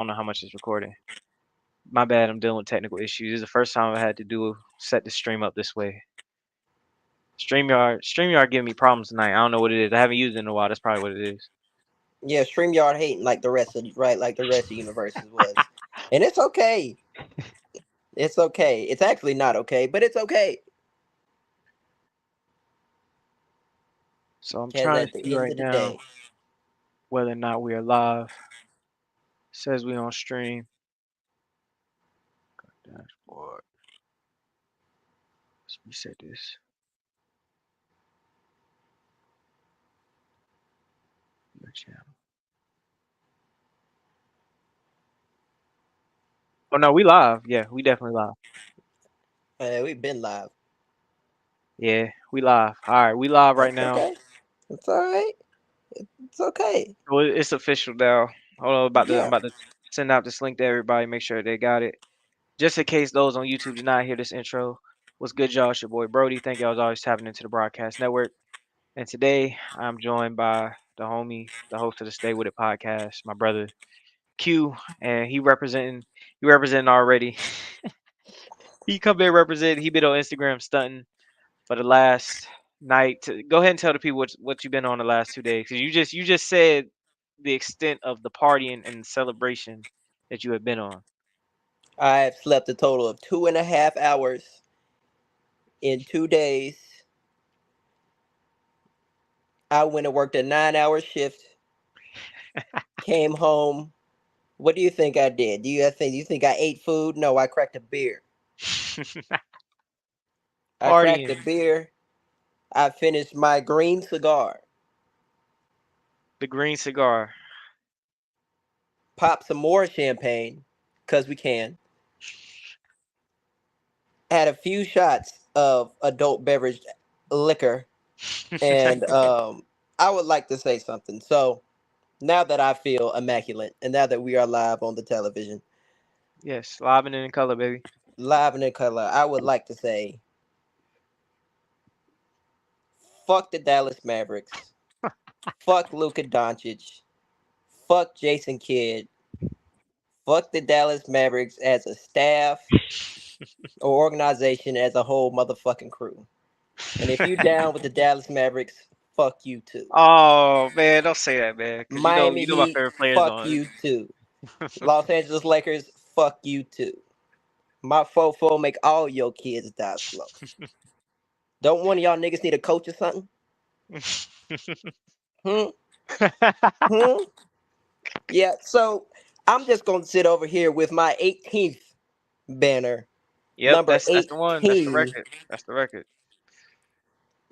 don't know how much it's recording. My bad. I'm dealing with technical issues. This is the first time I had to set the stream up this way. StreamYard giving me problems tonight. I don't know what it is. I haven't used it in a while. That's probably what it is. Yeah, StreamYard hating like the rest of like the rest of universes was, and it's okay. It's okay. It's actually not okay, but it's okay. So I'm Because trying to at the see end right of the now day, whether or not we are live. It says we on stream. Dashboard. Let's reset this. Your channel. Oh no, we live. Yeah, we definitely live. we've been live. Yeah, we live. All right, we live right That's now. okay. It's all right. It's okay. Well, it's official now. Hold on, I'm Yeah. about to send out this link to everybody. Make sure they got it. Just in case those on YouTube did not hear this intro. What's good, y'all? It's your boy Brody. Thank y'all as always tapping into the broadcast network. And today I'm joined by the homie, the host of the Stay With It podcast, my brother Q, and he representing already. He come there representing. He been on Instagram stunting for the last night. Go ahead and tell the people what you've been on the last 2 days, because you just said the extent of the partying and celebration that you have been on. I've slept a total of 2.5 hours in 2 days. I went and worked a 9 hour shift, came home. What do you think I did? Do you think I ate food? No, I cracked a beer. I cracked Partying, a beer. I finished my green cigar. the green cigar. Popped some more champagne, cause we can. Had a few shots of adult beverage liquor, and I would like to say something. So now that I feel immaculate, and now that we are live on the television, Yes, live and in color, baby. live and in color, I would like to say, fuck the Dallas Mavericks, fuck Luka Doncic, fuck Jason Kidd, fuck the Dallas Mavericks as a staff or organization as a whole motherfucking crew. And if you down with the Dallas Mavericks, fuck you too. Oh man, don't say that, man, because Miami my Heat, favorite players fuck on. you too. Los Angeles Lakers, fuck you too. My fofo make all your kids die slow. Don't one of y'all niggas need a coach or something? Hmm? Hmm? Yeah, so I'm just gonna sit over here with my 18th banner, Yep, number that's the one. That's the 18. record. That's the record.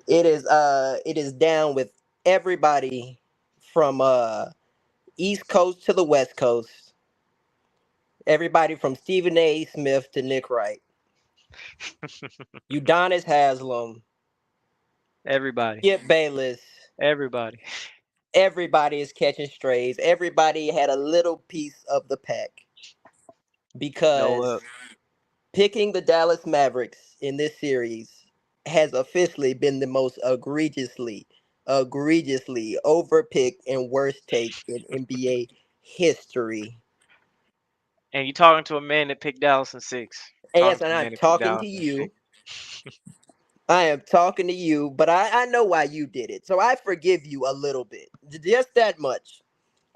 It is down with everybody from East Coast to the West Coast. Everybody from Stephen A. Smith to Nick Wright. Udonis Haslam, Everybody, Skip Bayless. everybody. Everybody is catching strays. Everybody had a little piece of the pack No because up. picking the Dallas Mavericks in this series has officially been the most egregiously overpicked and worst take in NBA history. And you talking to a man that picked Dallas in six. Talking Yes, to and a I'm man that picked talking to Dallas in you. six. I am talking to you, but I know why you did it. So I forgive you a little bit. Just that much.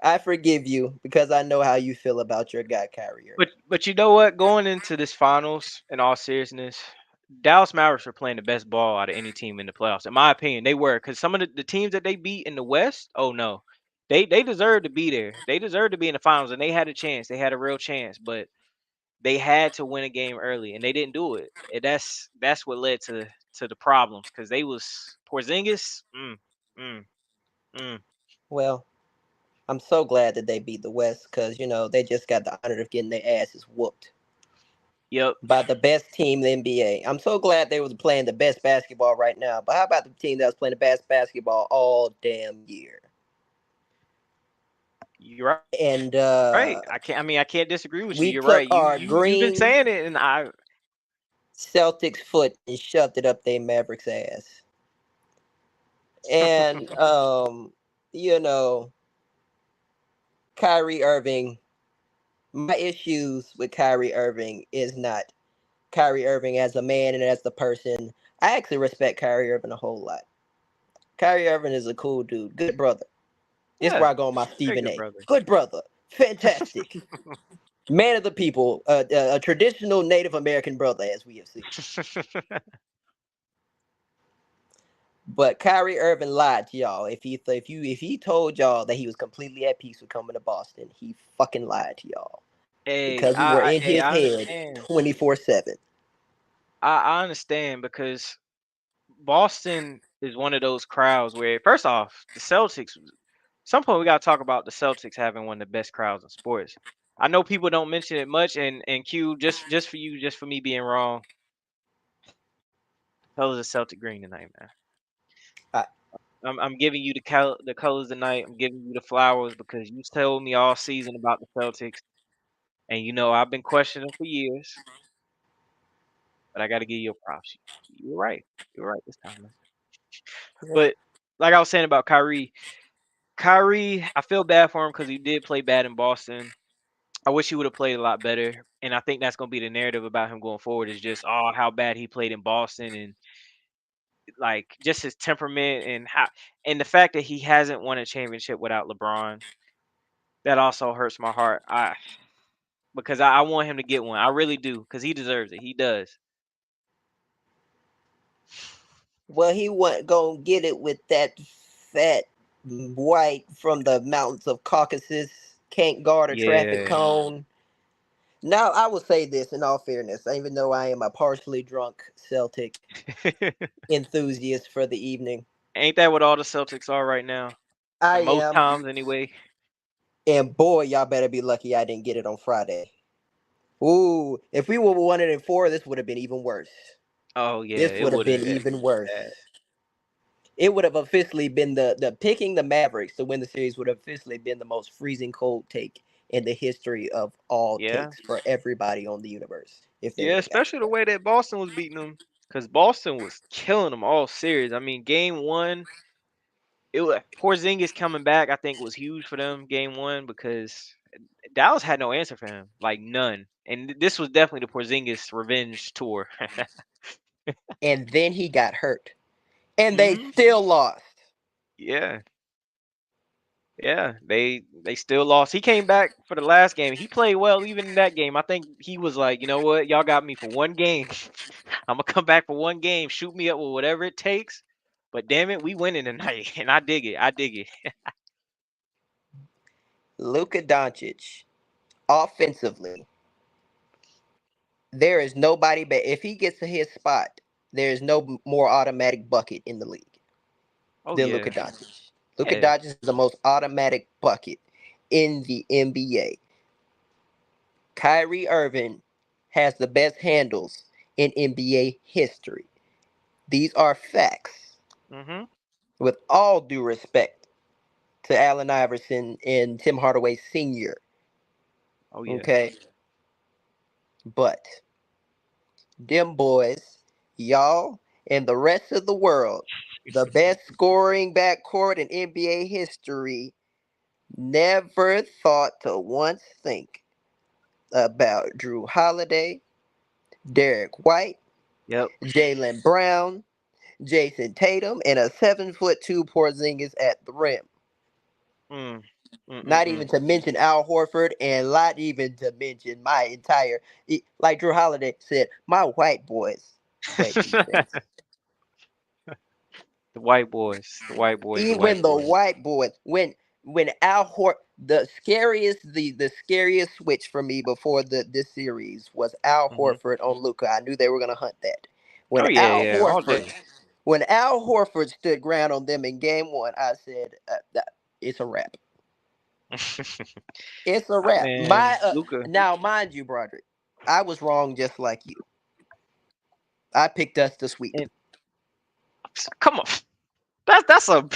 I forgive you because I know how you feel about your guy Kyrie Irving. But you know what? Going into this finals, in all seriousness, Dallas Mavericks were playing the best ball out of any team in the playoffs. In my opinion, they were, because some of the teams that they beat in the West, oh no, they deserved to be there. They deserved to be in the finals, and they had a chance. They had a real chance, but they had to win a game early, and they didn't do it. And that's what led to the problems, because they was Porzingis. Mm, mm. Well, I'm so glad that they beat the West because, they just got the honor of getting their asses whooped Yep. by the best team in the NBA. I'm so glad they was playing the best basketball right now. But how about the team that was playing the best basketball all damn year? You're right. And I can't disagree with you. we You're right. took You our you you've been green saying it, and I Celtics foot and shoved it up their Mavericks ass. And you know, Kyrie Irving My issues with Kyrie Irving is not Kyrie Irving as a man and as the person. I actually respect Kyrie Irving a whole lot. Kyrie Irving is a cool dude, good brother. This is Yeah, where I go on my very Stephen good A. brother. Good brother, fantastic man of the people, a traditional Native American brother, as we have seen. But Kyrie Irving lied to y'all. If he told y'all that he was completely at peace with coming to Boston, he fucking lied to y'all Hey, because we were in hey, his I head understand. 24/7. I understand because Boston is one of those crowds where, first off, the Celtics. Some point we gotta talk about the Celtics having one of the best crowds in sports. I know people don't mention it much, and Q, just for you, just for me being wrong, colors of Celtic green tonight, man. I, I'm giving you the colors tonight. I'm giving you the flowers because you told me all season about the Celtics, and you know I've been questioning them for years, but I got to give you a props. You're right. You're right this time, man. But like I was saying about Kyrie, I feel bad for him because he did play bad in Boston. I wish he would have played a lot better, and I think that's gonna be the narrative about him going forward. Is just how bad he played in Boston and like just his temperament and the fact that he hasn't won a championship without LeBron. That also hurts my heart. Because I want him to get one. I really do because he deserves it. He does. well, he wasn't gonna get it with that fat white from the mountains of Caucasus. Can't guard a traffic Yeah. cone. Now, I will say this in all fairness, even though I am a partially drunk Celtic enthusiast for the evening, Ain't that what all the Celtics are right now? I Most am. times, anyway. And boy, y'all better be lucky I didn't get it on Friday. Ooh, if we were 1-4, this would have been even worse. Oh yeah, This it would have would have been been even worse. bad. It would have officially been the picking the Mavericks to win the series would have officially been the most freezing cold take in the history of all Yeah, takes for everybody on the universe if they yeah, would have got especially the it. way that Boston was beating them, because Boston was killing them all series. I mean, game one, it was Porzingis coming back. I think was huge for them. Game one because Dallas had no answer for him, like none. And this was definitely the Porzingis revenge tour. And then he got hurt. And they Hmm. still lost. Yeah, yeah, they still lost. He came back for the last game. He played well even in that game. I think he was like, you know what, y'all got me for one game. I'm gonna come back for one game. Shoot me up with whatever it takes. But damn it, we winning tonight, and I dig it. I dig it. Luka Doncic, offensively, there is nobody but if he gets to his spot, there is no more automatic bucket in the league Oh than Luka yeah, Doncic. Luka yeah. Doncic is the most automatic bucket in the NBA. Kyrie Irving has the best handles in NBA history. These are facts. Mhm. With all due respect to Allen Iverson and Tim Hardaway Sr., Oh yeah. okay? But them boys, y'all, and the rest of the world, the best scoring backcourt in NBA history, never thought to once think about Drew Holiday, Derek White, Yep. Jalen Brown, Jason Tatum, and a 7'2" Porzingis at the rim. Mm. Mm. Mm. Not Mm. even to mention Al Horford, and not even to mention my entire, like Drew Holiday said, my white boys play defense. The white boys. The white boys. The white Even the boys. white boys, when Al Hort, the scariest switch for me before this series was Al Mhm. Horford on Luca. I knew they were gonna hunt that. When Oh yeah, Al yeah, all Horford, day. when Al Horford stood ground on them in game one, I said, it's a wrap. It's a wrap. Man, Luca. Now, mind you, Broderick, I was wrong just like you. I picked us to sweep. And come on, that's a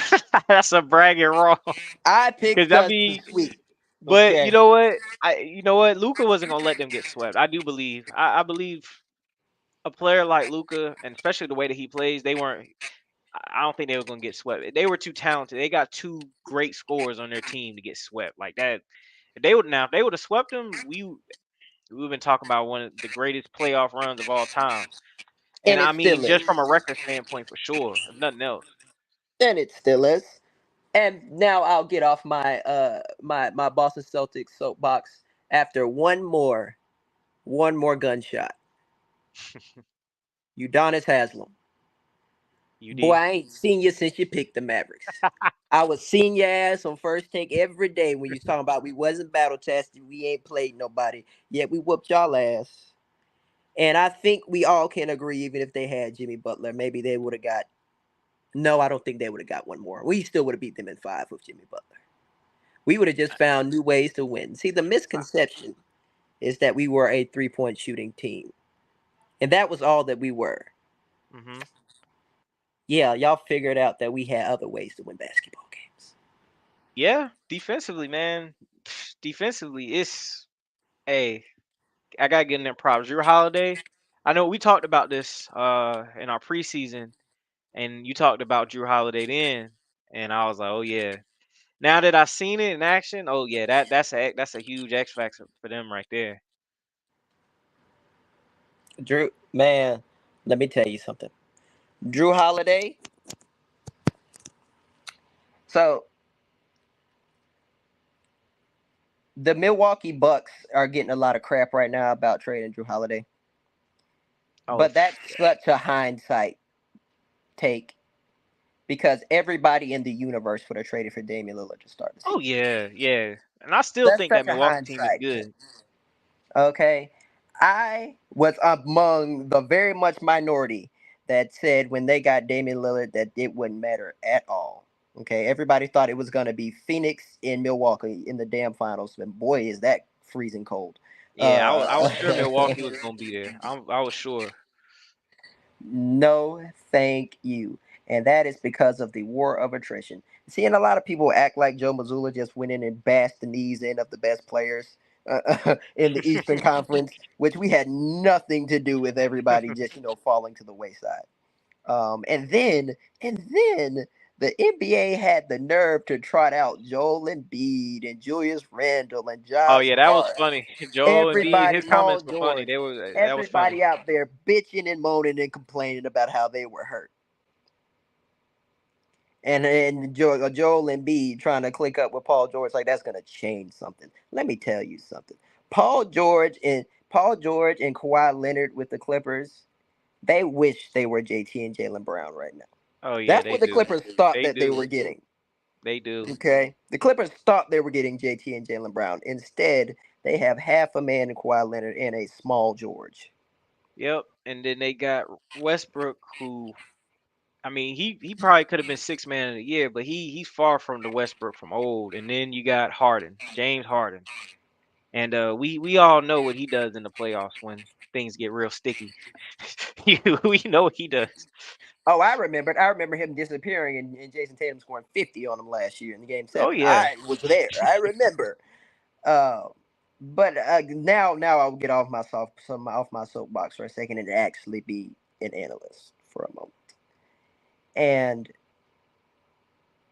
that's a bragging wrong. I Cause picked I us to mean, sweep. but you Okay. know what? You know what? Luca wasn't gonna let them get swept. I do believe. I believe a player like Luca, and especially the way that he plays, they weren't. I don't think they were gonna get swept. They were too talented. They got two great scorers on their team to get swept like that. If they would have swept them, we've been talking about one of the greatest playoff runs of all time. And And I it mean, still is. just from a record standpoint, for sure, if nothing else. And it still is. And now I'll get off my Boston Celtics soapbox after one more gunshot. Udonis Haslam. Boy, UD. I ain't seen you since you picked the Mavericks. I was seeing your ass on first take every day when you was talking about we wasn't battle tested, we ain't played nobody, yet we whooped y'all ass. And I think we all can agree, even if they had Jimmy Butler, maybe they would have got. No, I don't think they would have got one more. We still would have beat them in five with Jimmy Butler. We would have just found new ways to win. See, the misconception is that we were a 3-point shooting team, and that was all that we were. Hmm. Yeah, y'all figured out that we had other ways to win basketball games. Yeah, defensively, man. Defensively, it's hey, I gotta get in there props. Drew Holiday. I know we talked about this in our preseason, and you talked about Drew Holiday then, and I was like, oh yeah. Now that I've seen it in action, oh yeah, that's a huge X factor for them right there. Drew, man, let me tell you something. Drew Holiday. So the Milwaukee Bucks are getting a lot of crap right now about trading Drew Holiday, Oh but that's such a hindsight take because everybody in the universe would have traded for Damian Lillard to start the oh season. yeah, yeah. And I still That's think that such a Milwaukee team is hindsight take. good. Okay. I was among the very much minority that said when they got Damian Lillard that it wouldn't matter at all. Okay. Everybody thought it was going to be Phoenix in Milwaukee in the damn finals. And boy, is that freezing cold. Yeah, I was sure Uh, Milwaukee was gonna be there. I was sure. no, thank you. And that is because of the war of attrition. Seeing a lot of people act like Joe Mazzulla just went in and bashed the knees in of the best players in the Eastern Conference, which we had nothing to do with everybody just, falling to the wayside. And then the NBA had the nerve to trot out Joel Embiid and Julius Randle and Oh Josh yeah, that was Hart. funny. Joel Embiid, Everybody, his Paul comments were funny. George, That was funny. everybody out there bitching and moaning and complaining about how they were hurt. And Joel Embiid trying to click up with Paul George, like that's gonna change something. Let me tell you something. Paul George and Kawhi Leonard with the Clippers, they wish they were JT and Jalen Brown right now. Oh yeah, That's they what the do. Clippers thought They that they do. were getting. They do. Okay, the Clippers thought they were getting JT and Jalen Brown. Instead, they have half a man in Kawhi Leonard and a small George. Yep. And then they got Westbrook, who I mean, he probably could have been six man of the year, but he's far from the Westbrook from old. And then you got Harden, James Harden, and we all know what he does in the playoffs when things get real sticky. We know what he does. Oh, I remembered. I remember him disappearing and Jason Tatum scoring 50 on him last year in the game Oh 7. yeah. I was there. I remember. Uh, but now I'll get off my soapbox for a second and actually be an analyst for a moment. And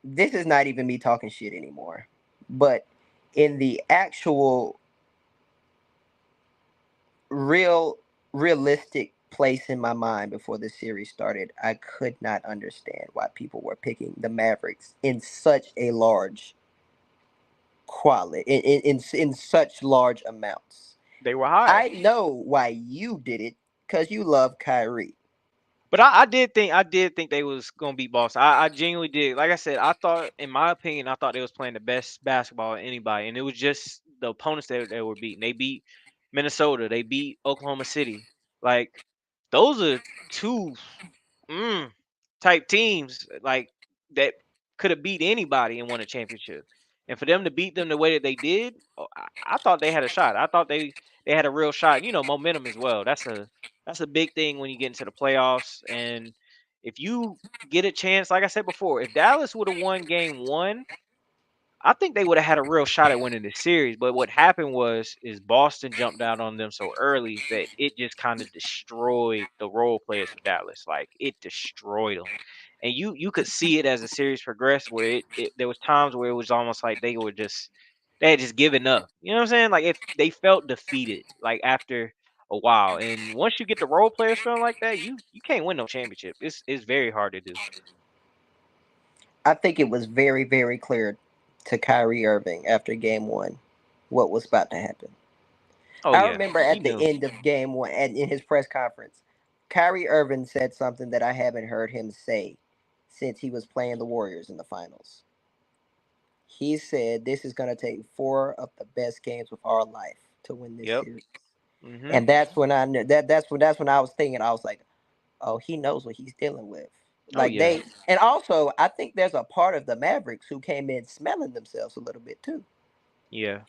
this is not even me talking shit anymore. But in the actual real realistic place in my mind before the series started, I could not understand why people were picking the Mavericks in such a large quality in such large amounts. They were high. I know why you did it because you love Kyrie. But I did think they was gonna beat Boston. I genuinely did. Like I said, I thought, in my opinion, I thought they was playing the best basketball of anybody, and it was just the opponents that they were beating. They beat Minnesota. They beat Oklahoma City. Like those are two mm, type teams like that could have beat anybody and won a championship. And for them to beat them the way that they did, oh, I thought they had a shot. I thought they had a real shot. You know, momentum as well. That's a big thing when you get into the playoffs. And if you get a chance, like I said before, if Dallas would have won game one, I think they would have had a real shot at winning the series. But what happened was is Boston jumped out on them so early that it just kind of destroyed the role players for Dallas. Like it destroyed them. And you could see it as the series progressed, where it there was times where it was almost like they had just given up. You know what I'm saying? Like if they felt defeated, like after a while. And once you get the role players feeling like that, you can't win no championship. It's very hard to do. I think it was very, very clear to Kyrie Irving after game one what was about to happen. Oh I yeah, remember he at the knew. end of game one, in his press conference, Kyrie Irving said something that I haven't heard him say since he was playing the Warriors in the finals. He said, "This is going to take four of the best games of our life to win this Yep. series." Mhm. And that's when I knew that's when I was thinking, I was like, "Oh, he knows what he's dealing with." Oh Like yeah. they, and also I think there's a part of the Mavericks who came in smelling themselves a little bit too Yeah.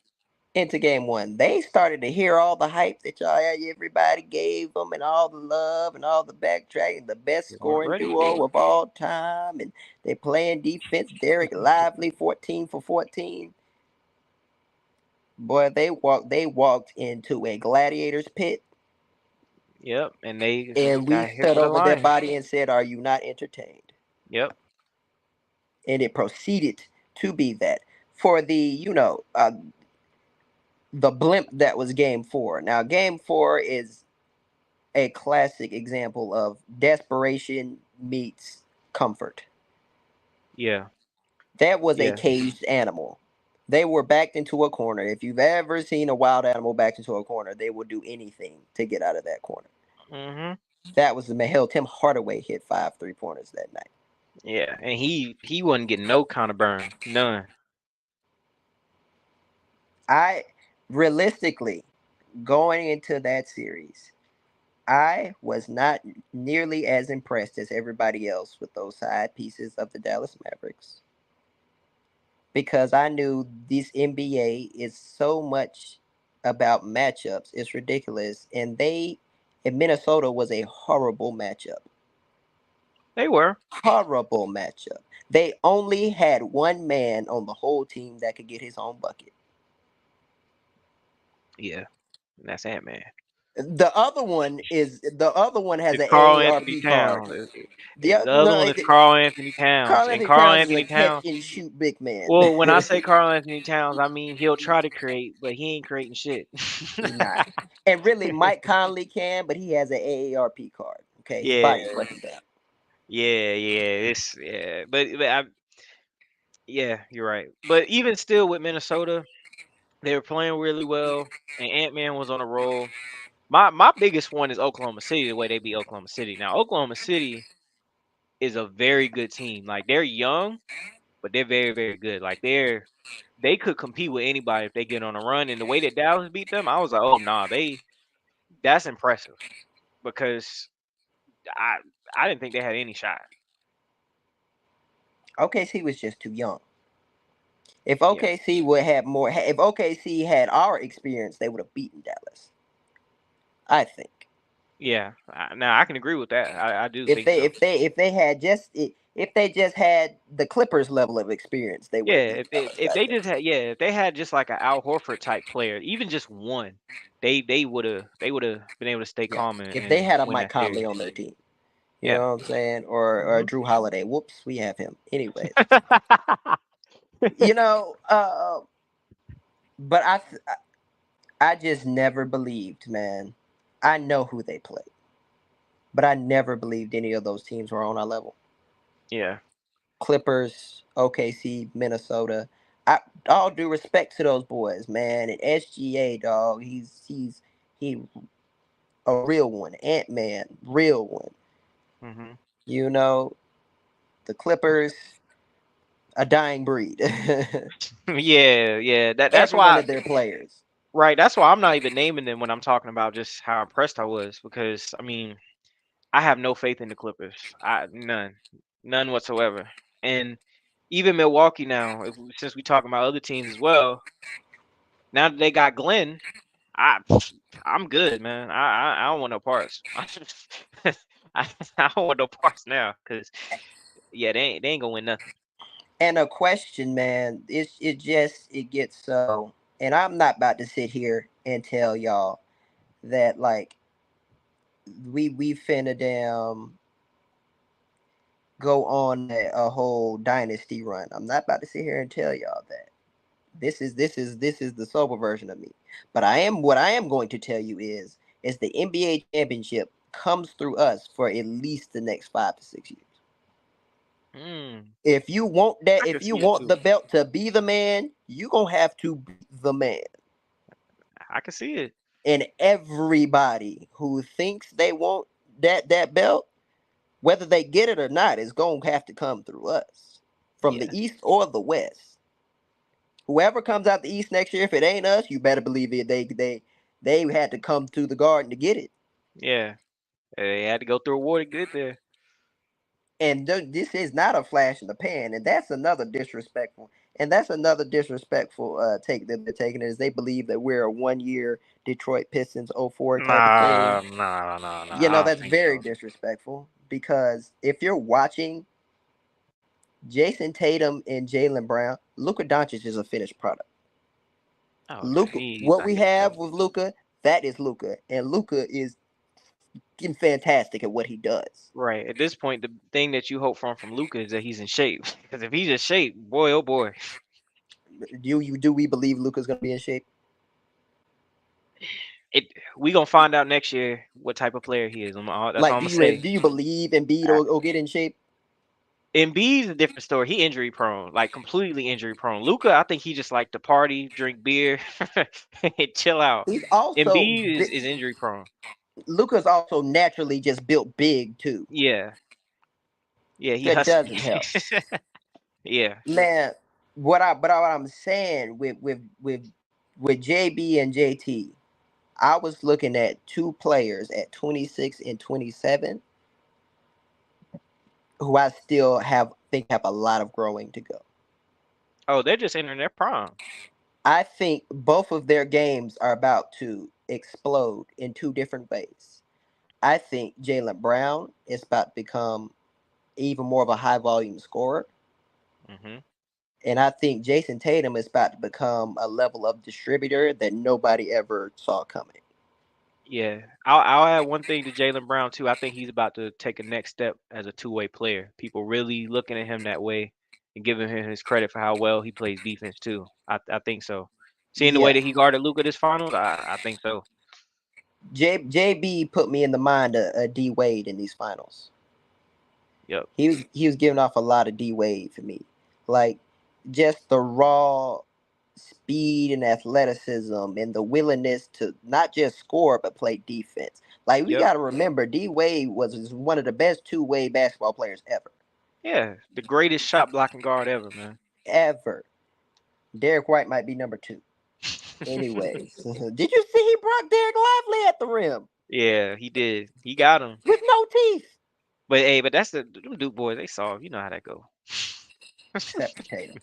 into game one. They started to hear all the hype that everybody gave them, and all the love and all the backtracking, the best They weren't scoring ready for duo it. of all time, and they playing defense. Derek Lively, 14 for 14. Boy, they walked into a gladiator's pit, Yep. And they and we got hit stood for the over their Lions. body and said, "Are you not entertained?" Yep. And it proceeded to be that for the blimp that was game four. Now, game four is a classic example of desperation meets comfort. Yeah. That was a Yeah. caged animal. They were backed into a corner. If you've ever seen a wild animal backed into a corner, they will do anything to get out of that corner. Mhm. That was the man. Hell, Tim Hardaway hit 5 3 pointers that night. Yeah. And he wasn't getting no kind of burn. None. I realistically going into that series, I was not nearly as impressed as everybody else with those side pieces of the Dallas Mavericks because I knew this NBA is so much about matchups. It's ridiculous. And Minnesota was a horrible matchup. They were. Horrible matchup. They only had one man on the whole team that could get his own bucket. Yeah. And that's Ant-Man. The other one has It's an Carl Anthony AARP card. Towns. The The other no, one is Carl Anthony Towns. Carl And Anthony Carl Towns is a Anthony catch Towns. and shoot big man. Well, when I say Carl Anthony Towns, I mean he'll try to create, but he ain't creating shit. He not. And really, Mike Conley can, but he has an AARP card. Okay, his Yeah, body's breaking down. yeah, but yeah, you're right. But even still, with Minnesota, they were playing really well, and Ant Man was on a roll. My biggest one is Oklahoma City. The way they beat Oklahoma City. Now, Oklahoma City is a very good team. Like they're young, but they're very very good. Like they could compete with anybody if they get on a run. And the way that Dallas beat them, I was like, oh nah, that's impressive because I I didn't think they had any shot. OKC was just too young. If Yeah, OKC would have more, if OKC had our experience, they would have beaten Dallas. I think. yeah. Now I can agree with that. I do If think they so. if they if they had just if they just had the Clippers level of experience, they would have Yeah, beat Dallas. if I they think. just had if they had just like an Al Horford type player, even just one, they would have been able to stay Yeah. calm and, If they and had a win Mike that series. Conley on their team, you Yeah. know what I'm saying, or Hmm. Drew Holiday. Whoops, we have him. Anyways, you know, but I just never believed, man. I know who they play, but I never believed any of those teams were on our level. Yeah. Clippers, OKC, Minnesota. I all due respect to those boys, man. And SGA, dog, he a real one. Ant Man, real one. Hmm. You know, the Clippers, a dying breed. Yeah, yeah. That's Every one why of their players. right. That's why I'm not even naming them when I'm talking about just how impressed I was because I mean I have no faith in the Clippers. None whatsoever. And even Milwaukee now, since we talking about other teams as well, now that they got Glenn, I I'm good, man. I don't want no parts. I, I don't want no parts now, cause yeah, they ain't gonna win nothing. And a question, man, it gets so, and I'm not about to sit here and tell y'all that like we finna damn go on a whole dynasty run. I'm not about to sit here and tell y'all that. This is the sober version of me. But what I am going to tell you is the NBA championship comes through us for at least the next 5 to 6 years. Mm, If you want that, I if could you see it want too. the belt to be the man, you gonna have to be the man. I could see it. And everybody who thinks they want that belt, whether they get it or not, is gonna have to come through us from Yeah, the East or the West. Whoever comes out the East next year, if it ain't us, you better believe it. They had to come to the Garden to get it. yeah. They had to go through a war to get there. And this is not a flash in the pan, and that's another disrespectful. And that's another disrespectful take that they're taking is they believe that we're a 1 year Detroit Pistons '04 type of thing. Nah, nah, nah, nah. You I know, don't that's think very so. disrespectful because if you're watching Jason Tatum and Jalen Brown, Luka Doncic is a finished product. Oh, Luka, he's what not we getting have cut. with Luka, that is Luka, and Luka is getting fantastic at what he does. Right. At this point, the thing that you hope from Luca is that he's in shape. Because if he's in shape, boy, oh boy, Do we believe Luka's going to be in shape? it we gonna find out next year what type of player he is. That's all Like, I'm gonna say. do you believe Embiid Uh, will get in shape? Embiid's a different story. He injury prone, like completely injury prone. Luca, I think he just like to party, drink beer, and chill out. He's also Embiid is injury prone. Luka's also naturally just built big too. Yeah, yeah, he That husky. doesn't help, Yeah. man. What I'm saying with JB and JT, I was looking at two players at 26 and 27 who I still have a lot of growing to go. Oh, they're just entering their prime. I think both of their games are about to explode in two different ways. I think Jalen Brown is about to become even more of a high volume scorer. Hmm. And I think Jason Tatum is about to become a level of distributor that nobody ever saw coming. Yeah, I'll add one thing to Jalen Brown too. I think he's about to take a next step as a two-way player. People really looking at him that way and giving him his credit for how well he plays defense too. I think so. Seeing the way Yeah. that he guarded Luka this finals, I think so. JB put me in the mind of D Wade in these finals. Yep. He was giving off a lot of D Wade for me. Like just the raw speed and athleticism and the willingness to not just score but play defense. Like we Yep. gotta remember D Wade was one of the best two-way basketball players ever. Yeah, the greatest shot blocking guard ever, man. Ever. Derek White might be number two. Anyways, did you see he brought Derek Lively at the rim Yeah, he did. He got him. with no teeth? But hey, but that's them Duke boys. They soft. You know how that go. Except for Tatum.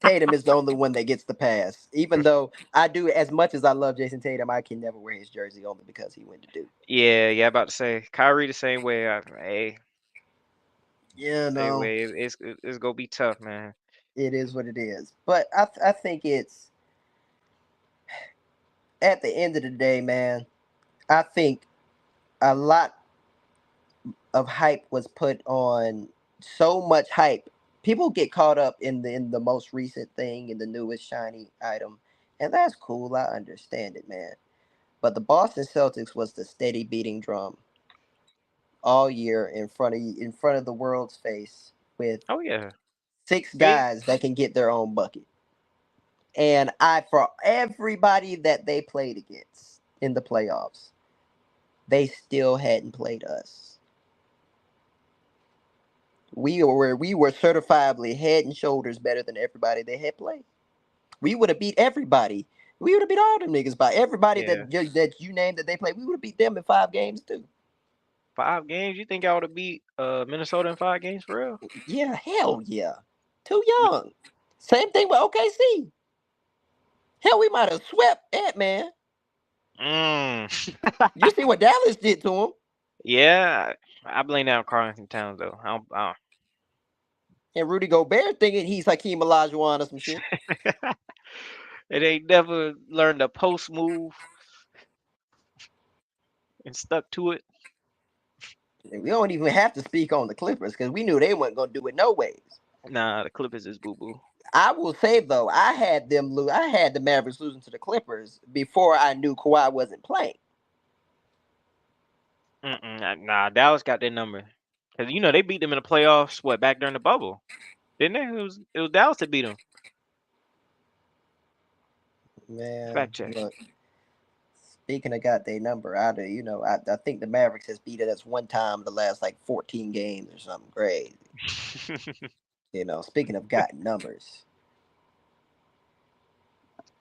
Tatum is the only one that gets the pass. Even though I do, as much as I love Jason Tatum, I can never wear his jersey only because he went to Duke. Yeah, yeah. About to say Kyrie the same way. Hey, Yeah, same no, way. It's gonna be tough, man. it is what it is. But I think it's at the end of the day, man. I think a lot of hype was put on so much hype. People get caught up in the most recent thing, in the newest shiny item, and that's cool. I understand it, man. But the Boston Celtics was the steady beating drum all year in front of the world's face with Oh yeah. six Big. guys that can get their own bucket. And for everybody that they played against in the playoffs, they still hadn't played us. We were certifiably head and shoulders better than everybody they had played. We would have beat everybody. We would have beat all them niggas by everybody Yeah. that you named that they played. We would have beat them in 5 games too. 5 games? You think I would have beat Minnesota in 5 games for real? Yeah, hell yeah. Too young. Same thing with OKC. Hell, we might have swept that man. Mm. You see what Dallas did to him, Yeah, I blame that on Carlton Towns though. and Rudy Gobert thinking he's Hakeem Olajuwon or some shit. It ain't never learned a post move and stuck to it. And we don't even have to speak on the Clippers because we knew they weren't gonna do it no ways. Nah, the Clippers is boo boo. I will say though, I had them lose. I had the Mavericks losing to the Clippers before I knew Kawhi wasn't playing. Nah, Dallas got their number. Cause they beat them in the playoffs. What, back during the bubble, didn't they? It was Dallas that beat them. Man, Fact check. look. Speaking of got their number out of, I think the Mavericks has beat us one time the last like 14 games or something crazy. Speaking of got numbers.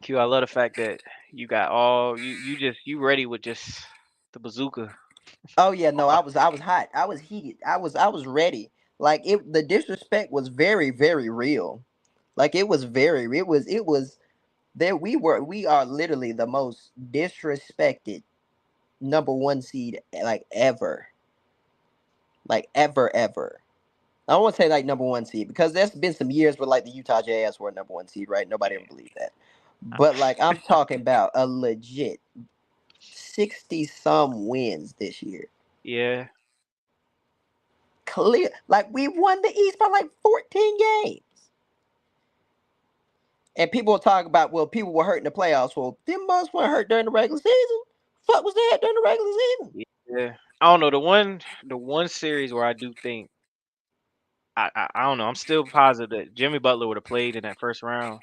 Q, I love the fact that you got all you ready with just the bazooka. Oh yeah, no, I was hot. I was heated. I was ready. Like the disrespect was very, very real. Like it was there we are literally the most disrespected number one seed like ever. Like ever. I don't want to say like number one seed because there's been some years where like the Utah Jazz were number one seed, right? Nobody ever believed that. But like I'm talking about a legit 60 some wins this year. Yeah, Clear, like we won the East by like 14 games. And people will talk about, well, people were hurt in the playoffs. Well, them months weren't hurt during the regular season. Fuck was that during the regular season? yeah. I don't know the one series where I do think I don't know. I'm still positive that Jimmy Butler would have played in that first round.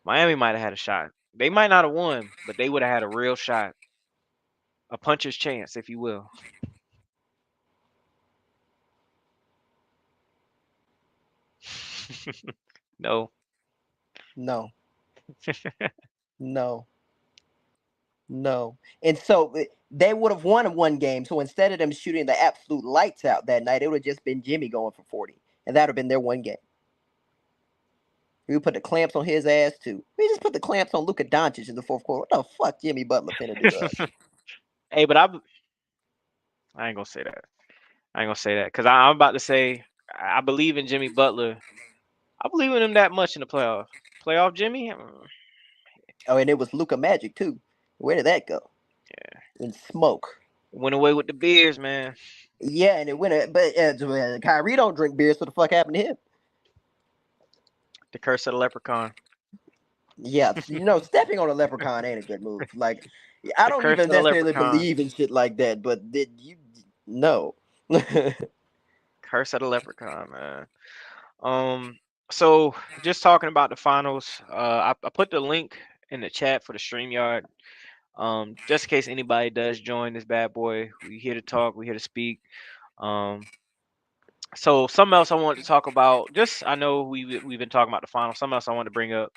Miami might have had a shot. They might not have won, but they would have had a real shot, a puncher's chance, if you will. No. No, no, no. And so they would have won one game. So instead of them shooting the absolute lights out that night, it would have just been Jimmy going for 40. And that would have been their one game. We put the clamps on his ass too. We just put the clamps on Luka Doncic in the fourth quarter. What the fuck Jimmy Butler finna do to us? Hey, but I ain't gonna say that. I ain't gonna say that because I'm about to say I believe in Jimmy Butler. I believe in him that much in the playoff. Playoff Jimmy. Oh, and it was Luka Magic too. Where did that go? Yeah, In smoke. went away with the beers, man. Yeah, and it went. But Kyrie don't drink beer, so the fuck happened to him? The curse of the leprechaun. Yeah, stepping on a leprechaun ain't a good move. Like, I The don't curse even of the necessarily leprechaun. believe in shit like that, but did you? No. Curse of the leprechaun, man. Um. So just talking about the finals. I put the link in the chat for the StreamYard. Just in case anybody does join this bad boy, we here to talk. We here to speak. Um. So something else I wanted to talk about. Just I know we've been talking about the final. Something else I wanted to bring up.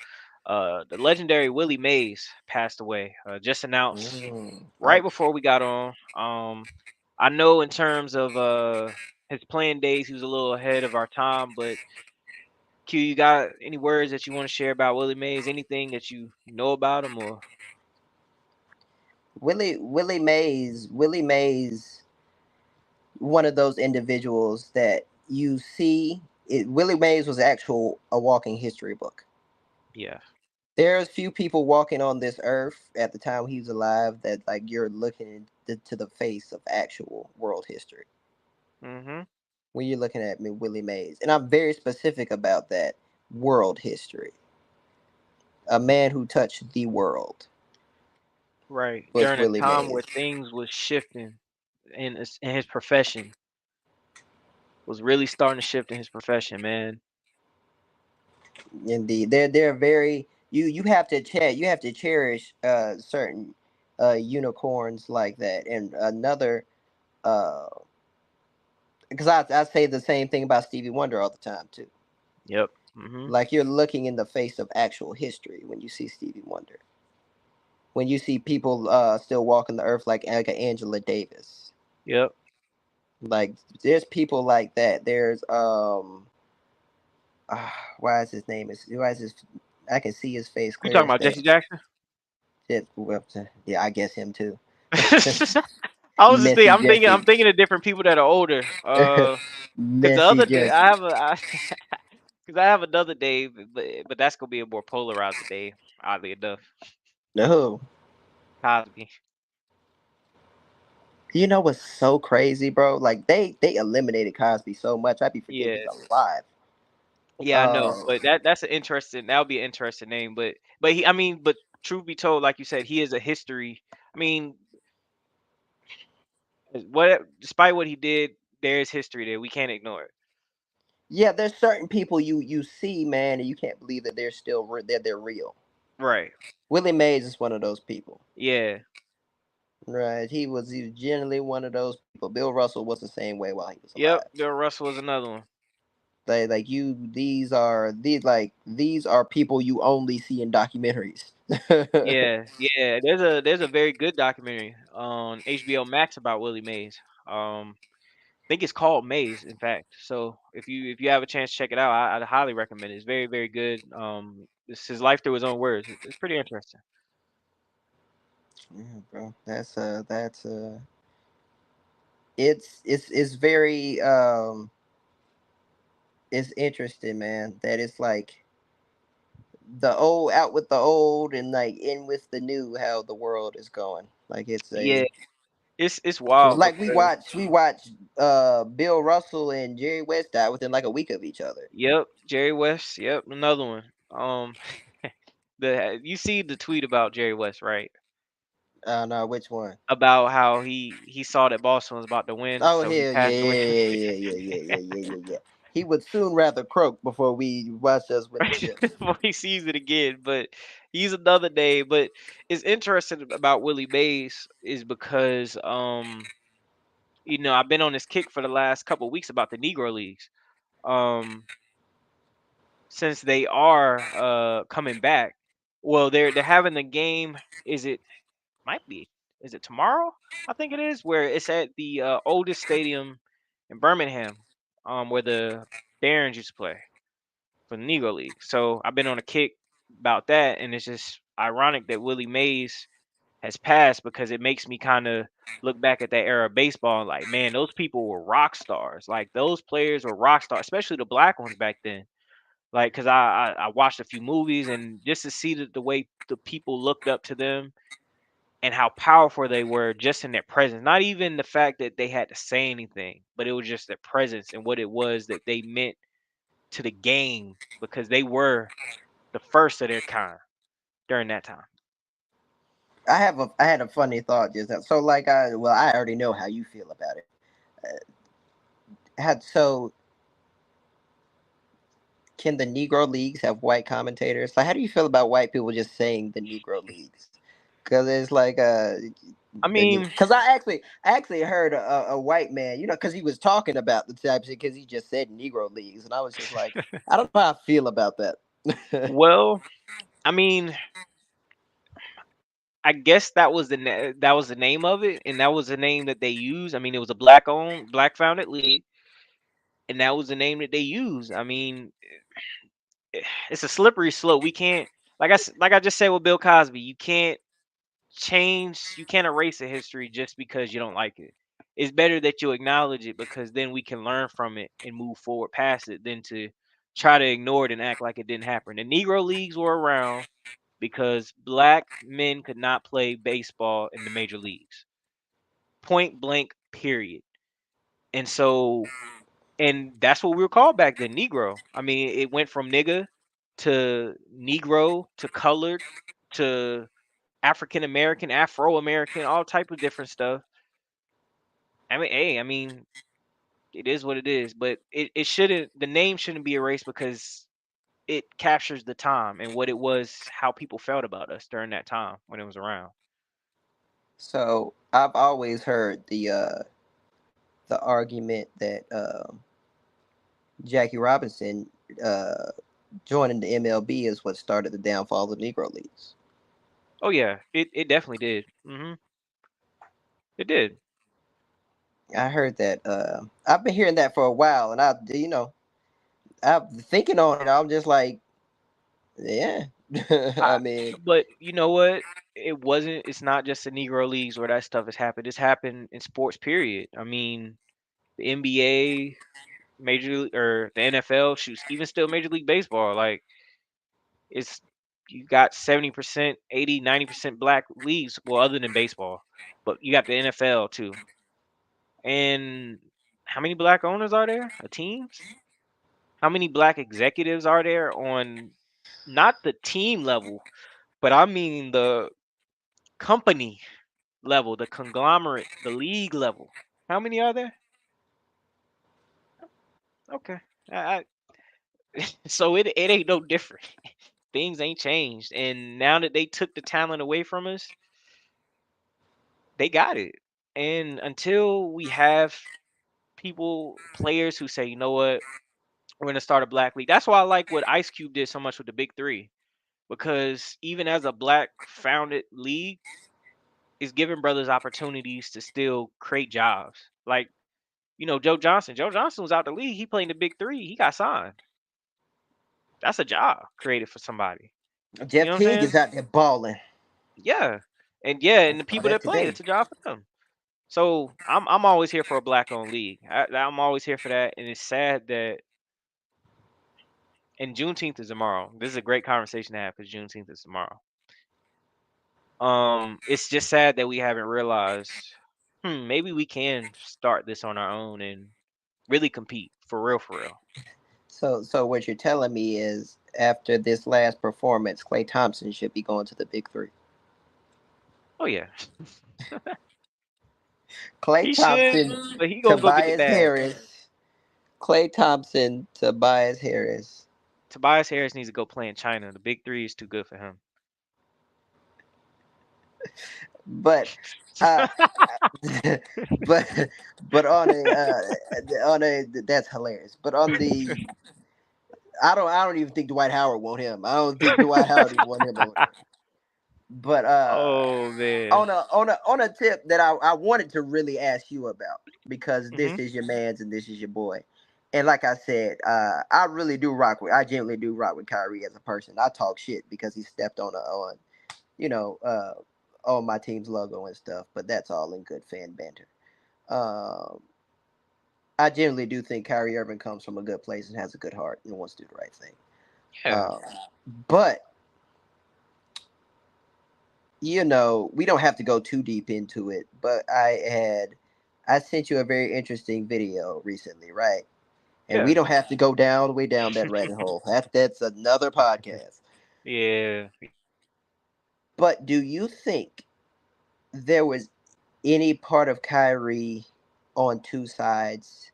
The legendary Willie Mays passed away. Just announced right Ouch. before we got on. I know in terms of his playing days, he was a little ahead of our time. But Q, you got any words that you want to share about Willie Mays? Anything that you know about him, or Willie Mays, one of those individuals that you see. Willie Mays was actual a walking history book. yeah, There's few people walking on this earth at the time he was alive that like you're looking to the face of actual world history mm-hmm, when you're looking at me, Willie Mays, and I'm very specific about that world history. A man who touched the world right. was During a Willie time where Mays. things was shifting in his profession, was really starting to shift in his profession, man. Indeed, they're very you have to you have to cherish certain unicorns like that, and another uh because I say the same thing about Stevie Wonder all the time too. Yep. Mm-hmm. Like you're looking in the face of actual history when you see Stevie Wonder. When you see people still walking the earth like Angela Davis. Yep. Like there's people like that. There's why is his name is why is his I can see his face You clear talking as about day. Jesse Jackson? Well, yeah, I guess him too. I was just thinking. Messy I'm thinking. Jesse. I'm thinking of different people that are older. Because the Messy other day I Jesse. have because I have another Dave, but that's gonna be a more polarized Dave. Oddly enough, No. Cosby. You know what's so crazy, bro? Like they eliminated Cosby so much, I'd be forgetting Yeah, he's alive. Yeah, I know, Uh, but that's an interesting. That would be an interesting name, but he, I mean, but truth be told, like you said, he is a history. I mean, what despite what he did, there is history there. We can't ignore it. yeah, there's certain people you see, man, and you can't believe that they're still they're real. Right. Willie Mays is one of those people. Yeah. Right, he was generally one of those people. Bill Russell was the same way while he was Yep. alive. Bill Russell was another one. They like you. These are people you only see in documentaries. Yeah. Yeah. There's a very good documentary on HBO Max about Willie Mays. I think it's called Mays, in fact. So if you have a chance to check it out, I'd highly recommend it. It's very very good. It's his life through his own words. It's pretty interesting. Yeah, bro. That's it's very it's interesting, man. That it's like the old out with the old and like in with the new. How the world is going. Like it's Yeah. a It's because wild like because we watched Bill Russell and Jerry West die within like a week of each other. yep, Jerry West. Yep, another one. The you see the tweet about Jerry West, right? I don't know which one. About how he saw that Boston was about to win, Oh so he hell yeah, passed away yeah. He would soon rather croak before we watch us win the chips. before he sees it again. But he's another name. But it's interesting about Willie Mays is because I've been on this kick for the last couple of weeks about the Negro Leagues. Um, since they are coming back. Well, they're having the game. Is it might be? Is it tomorrow? I think it is. Where it's at the oldest stadium in Birmingham, where the Barons used to play for the Negro League. So I've been on a kick about that, and it's just ironic that Willie Mays has passed because it makes me kind of look back at that era of baseball and like, man, those people were rock stars. Like those players were rock stars, especially the black ones back then. Like, cause I watched a few movies and just to see the way the people looked up to them and how powerful they were just in their presence. Not even the fact that they had to say anything, but it was just their presence and what it was that they meant to the game because they were the first of their kind during that time. I had a funny thought just now. So like I already know how you feel about it. Had so Can the Negro leagues have white commentators? Like, how do you feel about white people just saying the Negro leagues? Because it's like I mean, because I actually heard a white man, because he was talking about the type of because he just said Negro leagues, and I was just like, I don't know how I feel about that. well, I mean, I guess that was the name of it, and that was the name that they used. I mean, it was a black owned, black founded league, and that was the name that they used. I mean, it's a slippery slope. We can't, like I just said with Bill Cosby, you can't erase a history just because you don't like it. It's better that you acknowledge it because then we can learn from it and move forward past it than to try to ignore it and act like it didn't happen. The Negro leagues were around because black men could not play baseball in the major leagues. Point blank, period. And so, and that's what we were called back then, Negro. I mean, it went from nigga to Negro to colored to African American, Afro American, all type of different stuff. I mean, hey, I mean, it is what it is, but it shouldn't the name shouldn't be erased because it captures the time and what it was, how people felt about us during that time when it was around. So I've always heard the argument that Jackie Robinson uh, joining the MLB is what started the downfall of the Negro leagues. Oh yeah, it definitely did. It did. I heard that. I've been hearing that for a while, and I'm thinking on it. I'm just like, yeah. I, I mean, but you know what? It wasn't. It's not just the Negro leagues where that stuff has happened. It's happened in sports. Period. I mean, the NBA, or the NFL, shoots even still Major League Baseball. Like it's you got 70%, 80, 90% black leagues. Well, other than baseball, but you got the NFL too. And how many black owners are there? Teams? How many black executives are there on not the team level, but I mean the company level, the conglomerate, the league level? How many are there? Okay. I, so it ain't no different. Things ain't changed. And now that they took the talent away from us, they got it. And until we have players who say, you know what, we're gonna start a black league. That's why I like what Ice Cube did so much with the Big Three, because even as a black founded league, is giving brothers opportunities to still create jobs. Like, Joe Johnson. Joe Johnson was out the league. He played in the Big Three. He got signed. That's a job created for somebody. You Jeff know what I'm Teague is saying? out there balling. Yeah. And I the saw people that that play, today. it's a job for them. So I'm always here for a black owned league. I'm always here for that. And it's sad that and Juneteenth is tomorrow. This is a great conversation to have because Juneteenth is tomorrow. It's just sad that we haven't realized, maybe we can start this on our own and really compete for real, for real. So what you're telling me is after this last performance, Klay Thompson should be going to the Big Three. Oh yeah, Klay he should, Thompson, but he gonna go get the Tobias bag. Harris. Klay Thompson, Tobias Harris. Tobias Harris needs to go play in China. The Big Three is too good for him. But uh but but on a that's hilarious. But on the I don't even think Dwight Howard want him. I don't think Dwight Howard even want him over there. But Oh man. on a tip that I wanted to really ask you about, because this Mhm. is your man's and this is your boy. And like I said, I genuinely do rock with Kyrie as a person. I talk shit because he stepped you know, uh on my team's logo and stuff, but that's all in good fan banter. Um I generally do think Kyrie Irving comes from a good place and has a good heart and wants to do the right thing. Yeah. Um, but we don't have to go too deep into it. But I sent you a very interesting video recently, right? And we Yeah. don't have to go down way down that rabbit hole. That's another podcast. Yeah. But do you think there was any part of Kyrie on two sides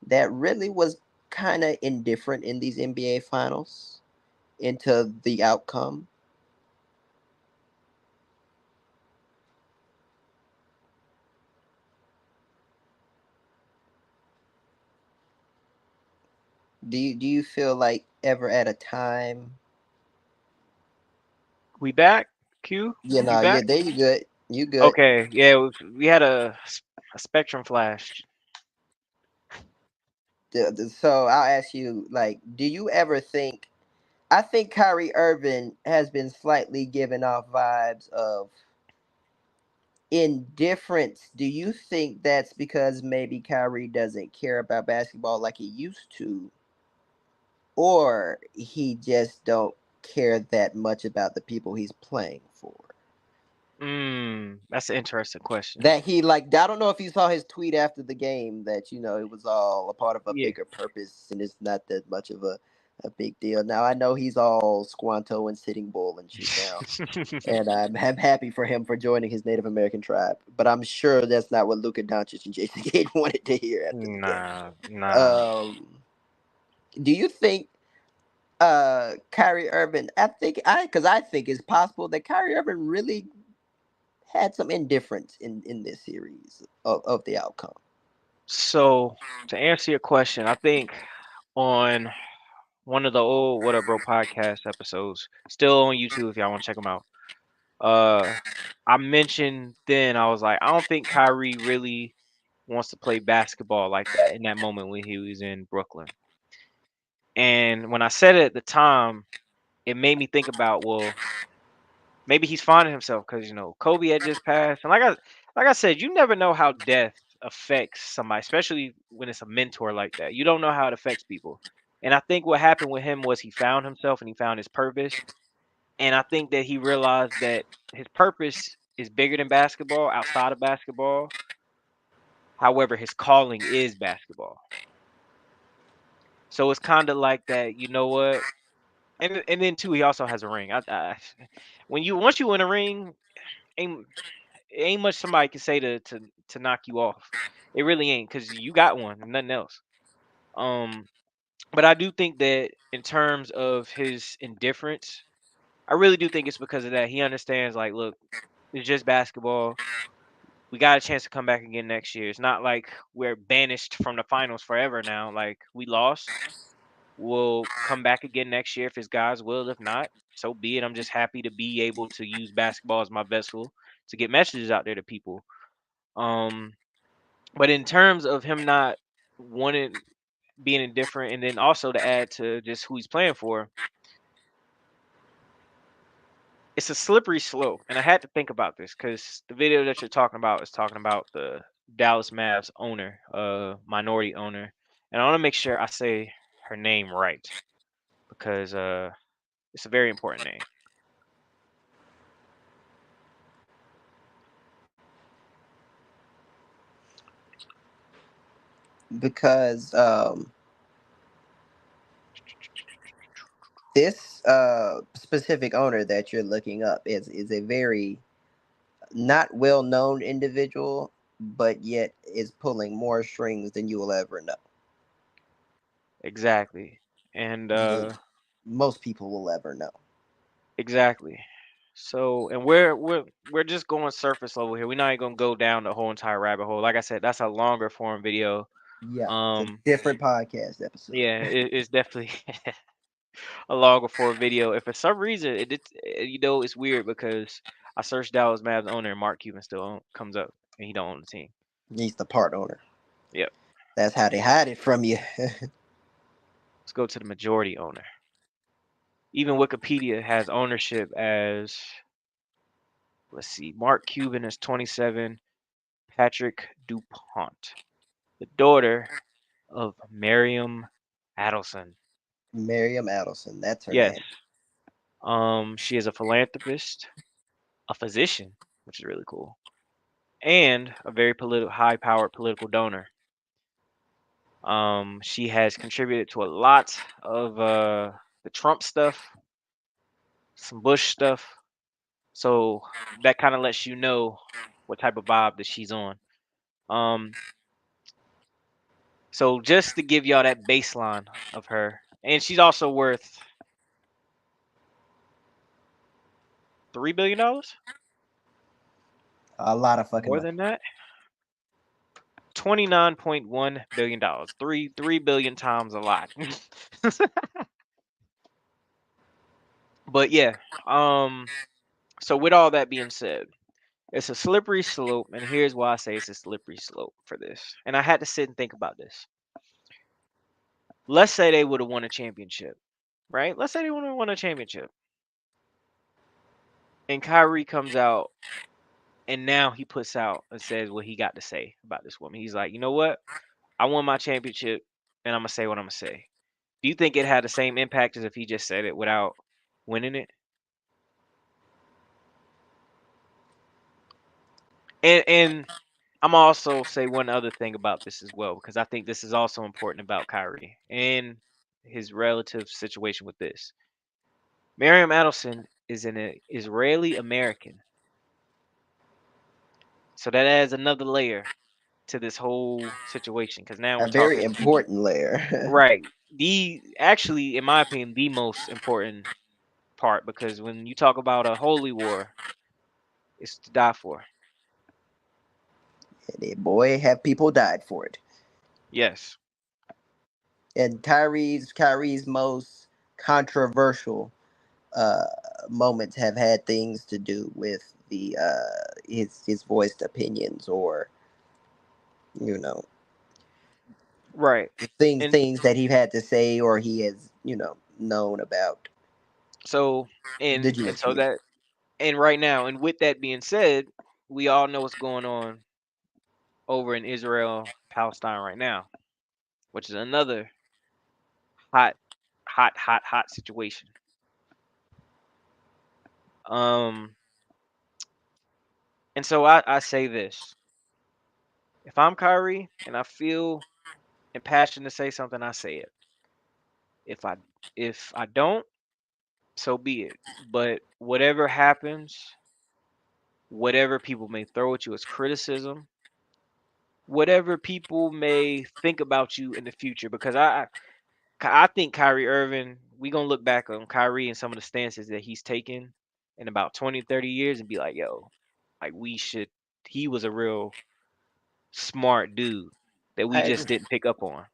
that really was kind of indifferent in these NBA finals into the outcome? Do you feel like ever at a time? We back? Q? You Yeah, back? there you good. You good. Okay. Yeah. We had a spectrum flash. So I'll ask you, like, do you ever think? I think Kyrie Irving has been slightly giving off vibes of indifference. Do you think that's because maybe Kyrie doesn't care about basketball like he used to, or he just don't care that much about the people he's playing for? That's an interesting question. That he like I don't know if you saw his tweet after the game that it was all a part of a Yeah. bigger purpose and it's not that much of a big deal. Now I know he's all Squanto and Sitting Bull and shit now. And I'm happy for him for joining his Native American tribe. But I'm sure that's not what Luka Doncic and Jason Kidd wanted to hear after the game. Nah, nah. Um do you think Kyrie Irving I think it's possible that Kyrie Irving really had some indifference in this series of the outcome. So to answer your question, I think on one of the old What Up Bro podcast episodes, still on YouTube if y'all want to check them out. Uh, I mentioned then I was like, I don't think Kyrie really wants to play basketball like that in that moment when he was in Brooklyn. And when I said it at the time, it made me think about, well, maybe he's finding himself because Kobe had just passed, and like I said, you never know how death affects somebody, especially when it's a mentor like that. You don't know how it affects people, and I think what happened with him was he found himself and he found his purpose, and I think that he realized that his purpose is bigger than basketball, outside of basketball. However, his calling is basketball. So it's kind of like that. You know what? And then too, he also has a ring. When you once you win a ring, ain't ain't much somebody can say to knock you off. It really ain't because you got one and nothing else. Um, but I do think that in terms of his indifference, I really do think it's because of that. He understands, like, look, it's just basketball. We got a chance to come back again next year. It's not like we're banished from the finals forever now. Like, we lost. We'll come back again next year if it's God's will. If not, so be it. I'm just happy to be able to use basketball as my vessel to get messages out there to people. Um, but in terms of him not wanting being indifferent, and then also to add to just who he's playing for, it's a slippery slope. And I had to think about this because the video that you're talking about is talking about the Dallas Mavs owner, minority owner, and I want to make sure I say her name right because it's a very important name. Because this specific owner that you're looking up is a very not well known individual, but yet is pulling more strings than you will ever know. Exactly. And Than most people will ever know. exactly. So, and we're just going surface level here. We're not even gonna go down the whole entire rabbit hole. Like I said, that's a longer form video. Yeah, it's a Um, different podcast episode. yeah, it's definitely a longer form video. If for some reason it's weird because I searched Dallas Mavs owner and Mark Cuban still comes up and he don't own the team. He's the part owner. Yep. That's how they hide it from you. Let's go to the majority owner. Even Wikipedia has ownership as, let's see, Mark Cuban is 27, Patrick DuPont, the daughter of Miriam Adelson. Miriam Adelson, that's her Yes. name. She is a philanthropist, a physician, which is really cool, and a very high-powered political donor. She has contributed to a lot of the Trump stuff, some Bush stuff. So that kind of lets you know what type of vibe that she's on. Um, so just to give y'all that baseline of her, and she's also worth $3 billion, A lot of fucking more money. than that. $29.1 billion. Three billion times a lot. But yeah, so with all that being said, it's a slippery slope, and here's why I say it's a slippery slope for this. And I had to sit and think about this. Let's say they would have won a championship, right? Let's say they would have won a championship. And Kyrie comes out and now he puts out and says what he got to say about this woman. He's like, you know what? I won my championship and I'm gonna say what I'm gonna say. Do you think it had the same impact as if he just said it without winning it? And I'm also say one other thing about this as well because I think this is also important about Kyrie and his relative situation with this. Miriam Adelson is an Israeli American, so that adds another layer to this whole situation because now we're A very talking important layer. right. The actually, in my opinion, the most important part because when you talk about a holy war, it's to die for. And boy, have people died for it. Yes. And Kyrie's most controversial uh, moments have had things to do with the his voiced opinions, or you know, Right. And things that he had to say or he has known about so the and Jewish so community. that and right now, and with that being said, we all know what's going on over in Israel, Palestine right now, which is another hot, hot situation. Um, and so I say this: if I'm Kyrie and I feel impassioned to say something, I say it. If I don't, so be it. But whatever happens, whatever people may throw at you as criticism, whatever people may think about you in the future, because I think Kyrie Irving, we gonna look back on Kyrie and some of the stances that he's taken in about 20, 30 years and be like, yo, like he was a real smart dude that we I just agree. didn't pick up on.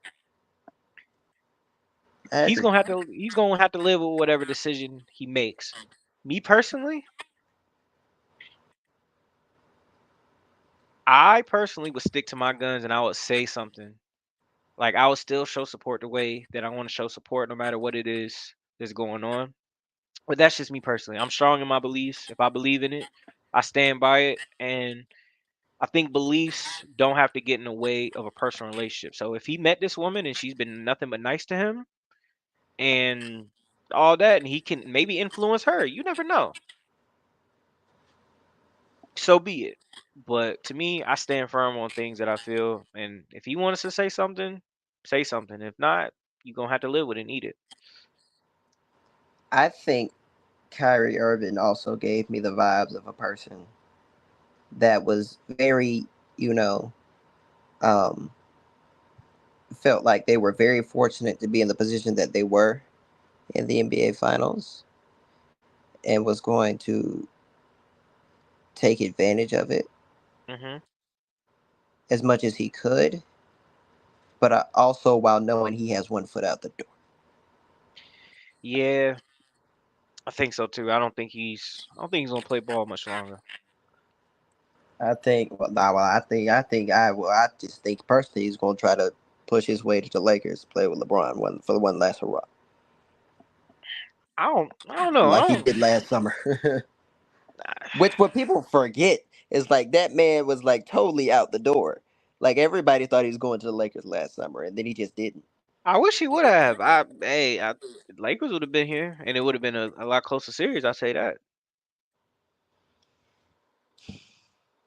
I agree. He's gonna have to live with whatever decision he makes. Me personally, I personally would stick to my guns and I would say something. Like I would still show support the way that I want to show support no matter what it is that's going on. But that's just me personally. I'm strong in my beliefs. If I believe in it, I stand by it. And I think beliefs don't have to get in the way of a personal relationship. So if he met this woman and she's been nothing but nice to him and all that, and he can maybe influence her, you never know. So be it. But to me, I stand firm on things that I feel. And if he wants to say something, say something. If not, you're going to have to live with it and eat it. I think Kyrie Irving also gave me the vibes of a person that was very, you know, um, felt like they were very fortunate to be in the position that they were in the NBA Finals and was going to take advantage of it Hmm. as much as he could, but also while knowing he has one foot out the door. Yeah, I think so too. I don't think he's gonna play ball much longer. I think, well, nah, well, I just think personally he's going to try to push his way to the Lakers, play with LeBron for the one last hurrah, I don't know. like he did last summer. Which what people forget is like that man was like totally out the door. Like everybody thought he was going to the Lakers last summer, and then he just didn't. I wish he would have. Lakers would have been here, and it would have been a lot closer series. I say that.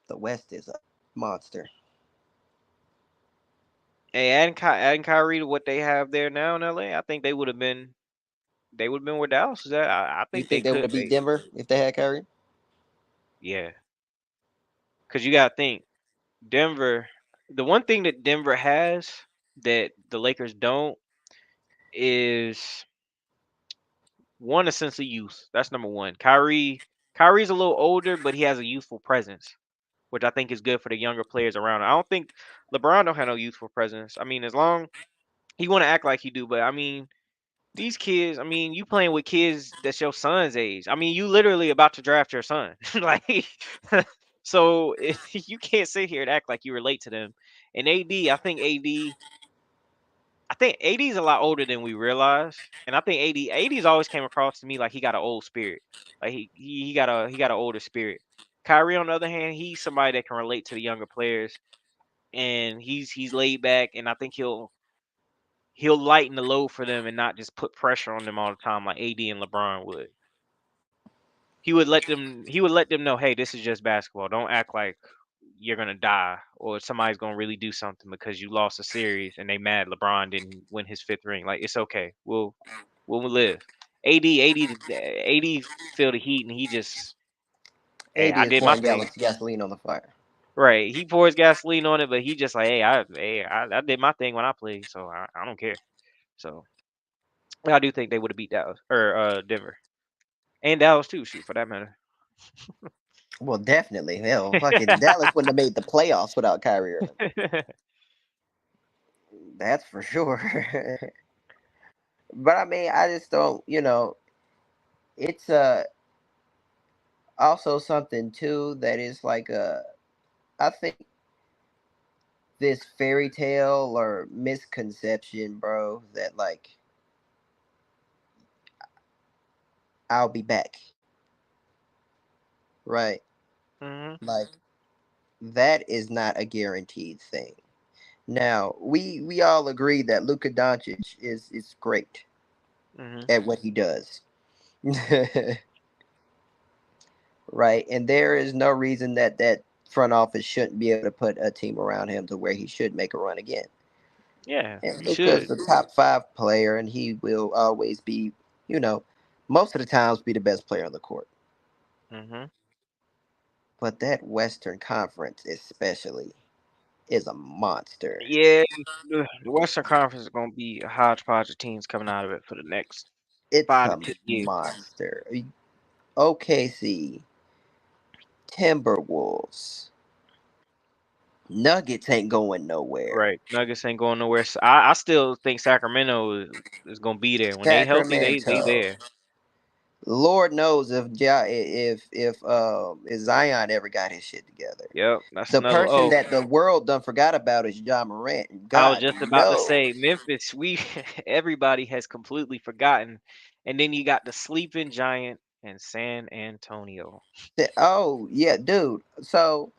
The West is a monster. Hey, adding Kyrie to what they have there now in LA, I think they would have been where Dallas is at. I You think they think they would could. have beat Denver if they had Kyrie? Yeah, because you gotta think Denver. The one thing that Denver has that the Lakers don't is one, a sense of youth. That's number one. Kyrie's a little older, but he has a youthful presence, which I think is good for the younger players around. I don't think LeBron don't have no youthful presence. I mean, as long he want to act like he do, but I mean, these kids. I mean, you playing with kids that's your son's age. I mean, you literally about to draft your son, like. So you can't sit here and act like you relate to them. And AD, I think AD is a lot older than we realize, and I think AD's always came across to me like he got an old spirit, like he got an older spirit. Kyrie, on the other hand, he's somebody that can relate to the younger players, and he's laid back, and I think he'll lighten the load for them and not just put pressure on them all the time like AD and LeBron would. He would let them know, hey, this is just basketball. Don't act like you're gonna die or somebody's gonna really do something because you lost a series and they mad LeBron didn't win his fifth ring. Like it's okay. We'll live. AD feel the heat and he just, hey, AD I is did my pouring thing. gasoline on the fire. Right. He pours gasoline on it, but he just like, I did my thing when I played, so I don't care. So I do think they would have beat Dallas or Denver and Dallas too. Shoot, for that matter. Well, definitely. Hell, fucking Dallas wouldn't have made the playoffs without Kyrie Irving. That's for sure. But I mean, I just don't. It's also something too that is like I think this fairy tale or misconception, bro, that like I'll be back, right? Mhm. Like that is not a guaranteed thing. Now we all agree that Luka Doncic is great Mhm. at what he does, right? And there is no reason that front office shouldn't be able to put a team around him to where he should make a run again. Yeah, And he Luka's should. the top 5 player, and he will always be, you know, most of the times be the best player on the court. Hmm. But that Western Conference, especially, is a monster. Yeah, the Western Conference is gonna be a hodgepodge of teams coming out of it for the next It's five to a 10 years. monster. OKC, Timberwolves, Nuggets ain't going nowhere. Right. Nuggets ain't going nowhere. I still think Sacramento is gonna be there. When they healthy, they Sacramento. there. Lord knows if Zion ever got his shit together. Yep. That's The another. person Oh, that the world done forgot about is John Morant. I was God just about to knows. say Memphis. We everybody has completely forgotten, and then you got the sleeping giant in San Antonio. Oh yeah, dude. So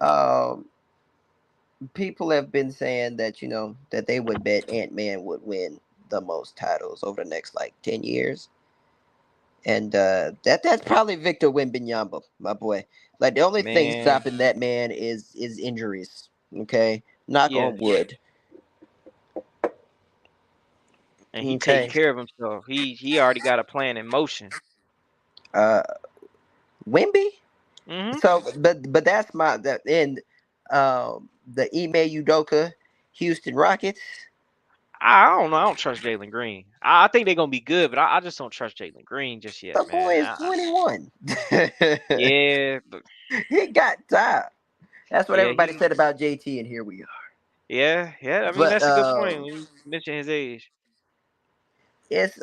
um, people have been saying that that they would bet Ant Man would win the most titles over the next like 10 years, and that's probably Victor Wembanyama, my boy. Like the only thing Man, stopping that man is injuries. Okay, knock yeah, on wood. and he taking Okay, care of himself. He already got a plan in motion. uh, Wemby. Hmm. So, but that's my that and the Ime Udoka Houston Rockets. I don't know. I don't trust Jalen Green. I think they're gonna be good, but I just don't trust Jalen Green just The yet, man. boy is 21. Yeah, but He got time. That's what yeah, everybody said about JT, and here we are. yeah. I mean, But that's a good point when you mention his age. it's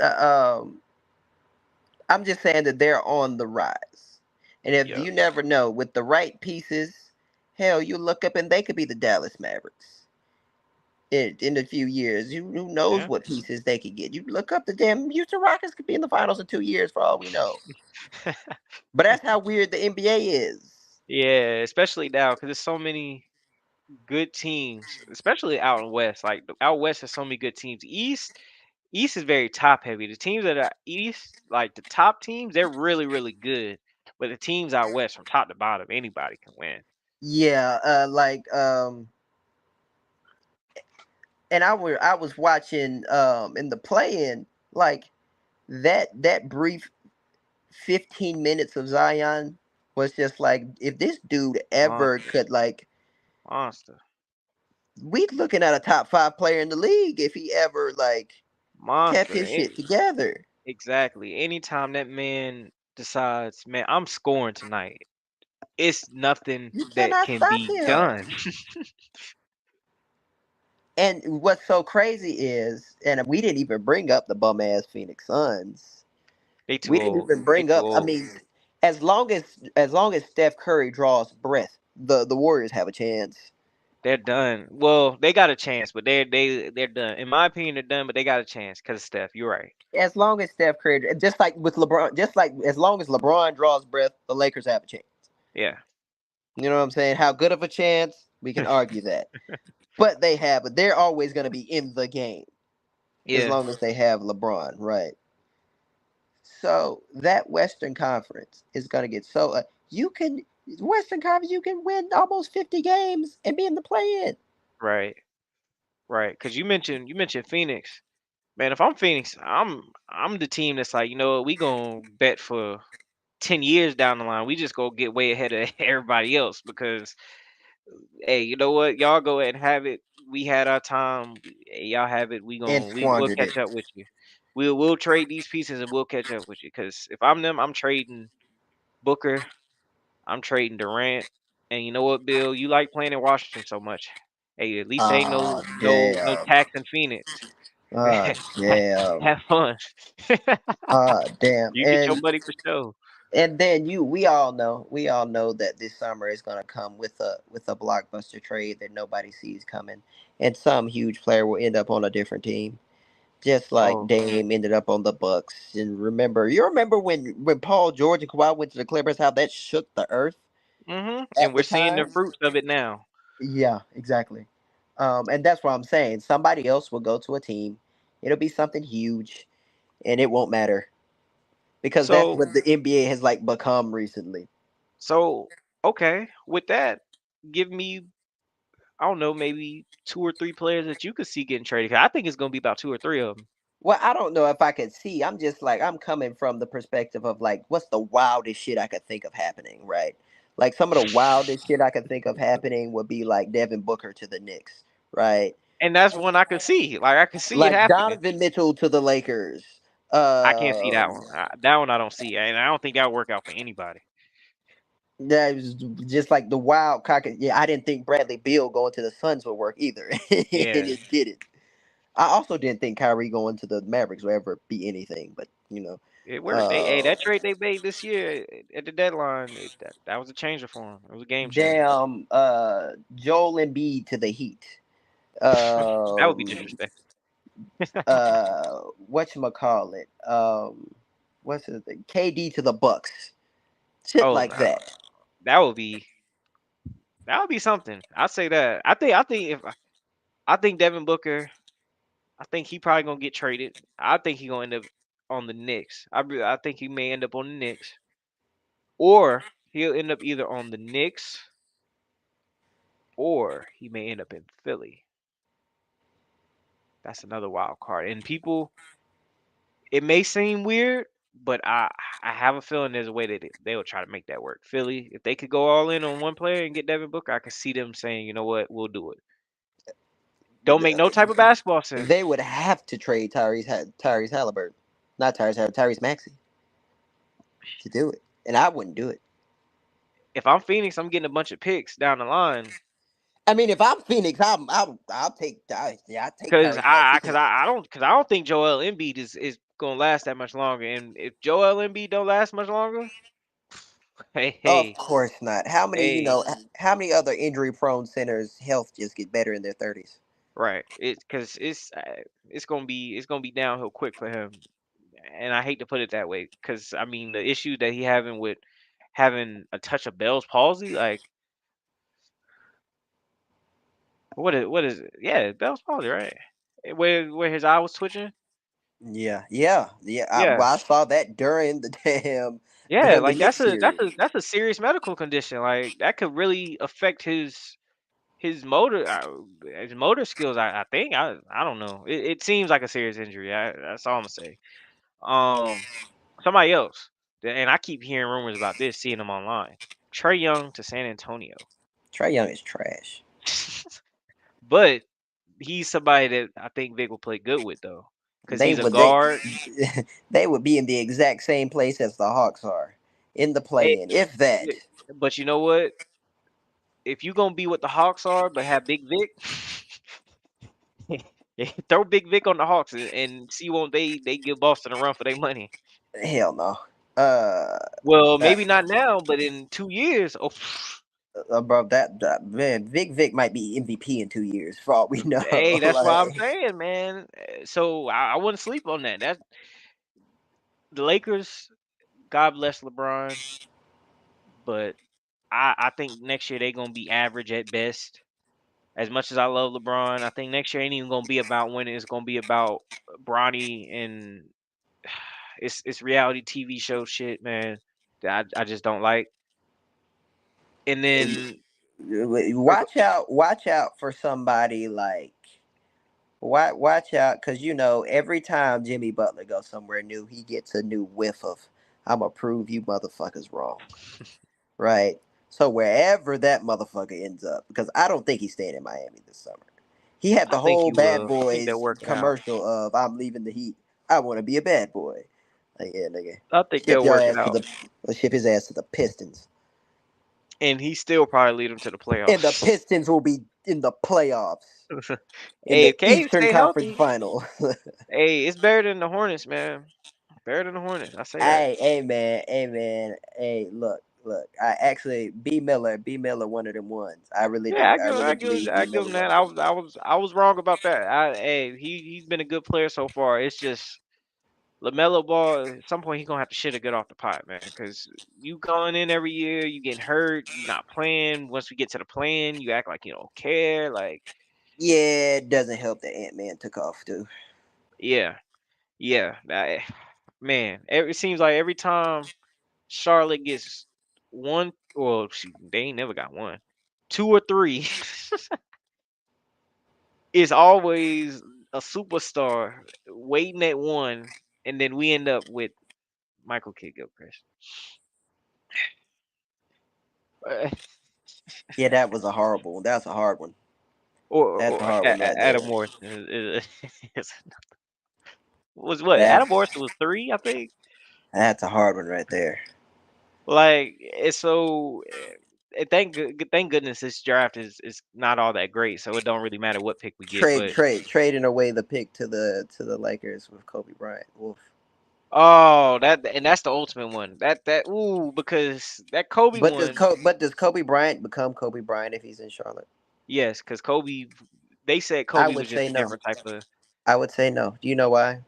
I'm just saying that they're on the rise, and if Yep. you never know, with the right pieces, hell, you look up and they could be the Dallas Mavericks in a few years. Who knows Yeah. what pieces they could get? You look up the damn Houston Rockets could be in the finals in 2 years for all we know. But that's how weird the NBA is. Yeah, especially now because there's so many good teams, especially out in West. Like out West, there's so many good teams. East is very top heavy. The teams that are East, like the top teams, they're really really good. But the teams out West, from top to bottom, anybody can win. Yeah, and I was watching in the play-in, like that brief 15 minutes of Zion was just like, if this dude ever Monster, could, like, monster, we looking at a top 5 player in the league if he ever like kept monster. his shit together. Exactly. Anytime that man decides, man, I'm scoring tonight, it's nothing You that cannot can stop be him. done. And what's so crazy is, and we didn't even bring up the bum ass Phoenix Suns. They too We didn't old. even They bring too up. I old. mean, as long as Steph Curry draws breath, the Warriors have a chance. They're done. Well, they got a chance, but they're done. In my opinion, they're done, but they got a chance because of Steph. You're right. As long as Steph Curry, just like with LeBron, just like as long as LeBron draws breath, the Lakers have a chance. Yeah. You know what I'm saying? How good of a chance? We can argue that, but they have. But they're always going to be in the game as Yeah. long as they have LeBron, right? So that Western Conference is going to get so you can Western Conference you can win almost 50 games and be in the play-in. Right. Right. Because you mentioned Phoenix. Man, if I'm Phoenix, I'm the team that's like, you know what, we gonna bet for 10 years down the line. We just go get way ahead of everybody else because hey, you know what? Y'all go ahead and have it. We had our time. Hey, y'all have it. And We'll squandered it. catch up with you. We'll trade these pieces and we'll catch up with you. Because if I'm them, I'm trading Booker. I'm trading Durant. And you know what, Bill? You like playing in Washington so much. Hey, at least ain't Oh no damn. tax in Phoenix. Oh damn. Have fun. Oh damn. You get your And money for sure. then we all know that this summer is going to come with a blockbuster trade that nobody sees coming, and some huge player will end up on a different team, just like Oh, Dame ended up on the Bucks. And you remember when Paul George and Kawhi went to the Clippers, how that shook the earth and at we're the seeing the time. fruits of it now. Yeah, exactly. And that's what I'm saying. Somebody else will go to a team. It'll be something huge, and it won't matter because that's So what the NBA has like become recently. so okay, with that, give me I don't know, maybe 2 or 3 players that you could see getting traded. 'Cause I think it's gonna be about 2 or 3 of them. Well, I don't know if I could see. I'm just like I'm coming from the perspective of like what's the wildest shit I could think of happening, right? Like some of the wildest shit I could think of happening would be like Devin Booker to the Knicks, right? And that's one I could see. Like I could see it Like happening. Donovan Mitchell to the Lakers. I can't see that Um, one. That one I don't see, and I don't think that would work out for anybody. that was just like the wild cock. Yeah, I didn't think Bradley Beal going to the Suns would work either, and Yeah, it didn't. I also didn't think Kyrie going to the Mavericks would ever be anything, but it worked. Hey, uh, that trade they made this year at the deadline, that was a changer for them. It was a game changer. damn, Joel Embiid to the Heat. That would be Um, disrespectful. Whatchamacallit? What's his name? KD to the Bucks. Shit Oh like no, that. that would be something. I say that. I think Devin Booker. I think he probably gonna get traded. I think he gonna end up on the Knicks. I think he may end up on the Knicks, or he'll end up either on the Knicks or he may end up in Philly. That's another wild card. And people, it may seem weird, but I have a feeling there's a way that they will try to make that work. Philly, if they could go all in on one player and get Devin Booker, I could see them saying, you know what, we'll do it. Don't make no type of basketball They sense. would have to trade Tyrese Halliburton, not Tyrese Maxey to do it, and I wouldn't do it. If I'm Phoenix, I'm getting a bunch of picks down the line. I mean, if I'm Phoenix, I'll take yeah, I take Cause Tyrese Maxey. I don't think Joel Embiid is gonna last that much longer. And if Joel Embiid don't last much longer, hey Of hey course not. How many hey, how many other injury prone centers health just get better in their 30s? right? Cause it's gonna be downhill quick for him. And I hate to put it that way, cause I mean the issue that he having with having a touch of Bell's palsy, like what is it? Yeah, Bell's palsy, right? Where his eye was twitching. Yeah. Yeah, Well, I saw that during the damn yeah, during the like Knicks series. that's a serious medical condition. Like that could really affect his motor skills. I think I don't know. It seems like a serious injury. That's all I'm gonna say. Um, somebody else, and I keep hearing rumors about this, seeing them online. Trey Young to San Antonio, Trey Young is trash. but he's somebody that I think Vic will play good with though, because They he's a would they guard. they would be in the exact same place as the Hawks are in the Eh, play-in, if that. yeah, but you know what? If you gonna be what the Hawks are, but have Big Vic, throw Big Vic on the Hawks and see won't they give Boston a run for their money. Hell no. Uh, Well, that maybe not now, but in 2 years. Oh, bro, that man, Vic might be MVP in 2 years for all we know. hey, that's what I'm Like, saying, man. So I wouldn't sleep on that. That's the Lakers. God bless LeBron, but I think next year they're gonna be average at best. As much as I love LeBron, I think next year ain't even gonna be about winning. It's gonna be about Bronny and it's reality TV show shit, man. That I just don't like. And then watch out for somebody like watch out because every time Jimmy Butler goes somewhere new, he gets a new whiff of "I'ma prove you motherfuckers wrong." Right. So wherever that motherfucker ends up, because I don't think he's staying in Miami this summer. He had I the think whole he Bad will. I think they'll Boys work it out. commercial of "I'm leaving the Heat. I want to be a bad boy." Like, yeah, nigga, I think ship they'll your work it ass to out. the ship his ass to the Pistons, And he still probably lead them to the and the playoffs. Pistons will be in the playoffs in Hey, the if Cade Eastern stay Conference healthy, Final. hey, it's better than the Hornets, man. Better than the Hornets. I say that. Hey man, hey, look. I actually B Miller one of them ones. I really Yeah, do. I really believe B I give Miller him one that. of them ones. I was wrong about that. Hey, he's been a good player so far. It's just Lamelo Ball. At some point, he's gonna have to shit or get off the pot, man. Because you going in every year, you getting hurt, you not playing. Once we get to the plan, you act like you don't care. Like, Yeah, it doesn't help that Ant Man took off too. yeah, yeah. Man, it seems like every time Charlotte gets one, well, shoot, they ain't never got one, 2 or 3. it's always a superstar waiting at one, and then we end up with Michael Kidd Gilchrist. Uh, Yeah, that was a horrible one. That's a hard one. That's a hard one right Adam there. Morrison was what? Adam That's Morrison was 3, I think. that's a hard one right there. Like it's so. Thank goodness this draft is not all that great, so it don't really matter what pick we get. But Trading away the pick to the Lakers with Kobe Bryant. Wolf. oh, that's the ultimate one. Because that Kobe one, But does Kobe Bryant become Kobe Bryant if he's in Charlotte? yes, because Kobe, they said I Kobe was would just say a no. different type of. I would say no. Do you know why?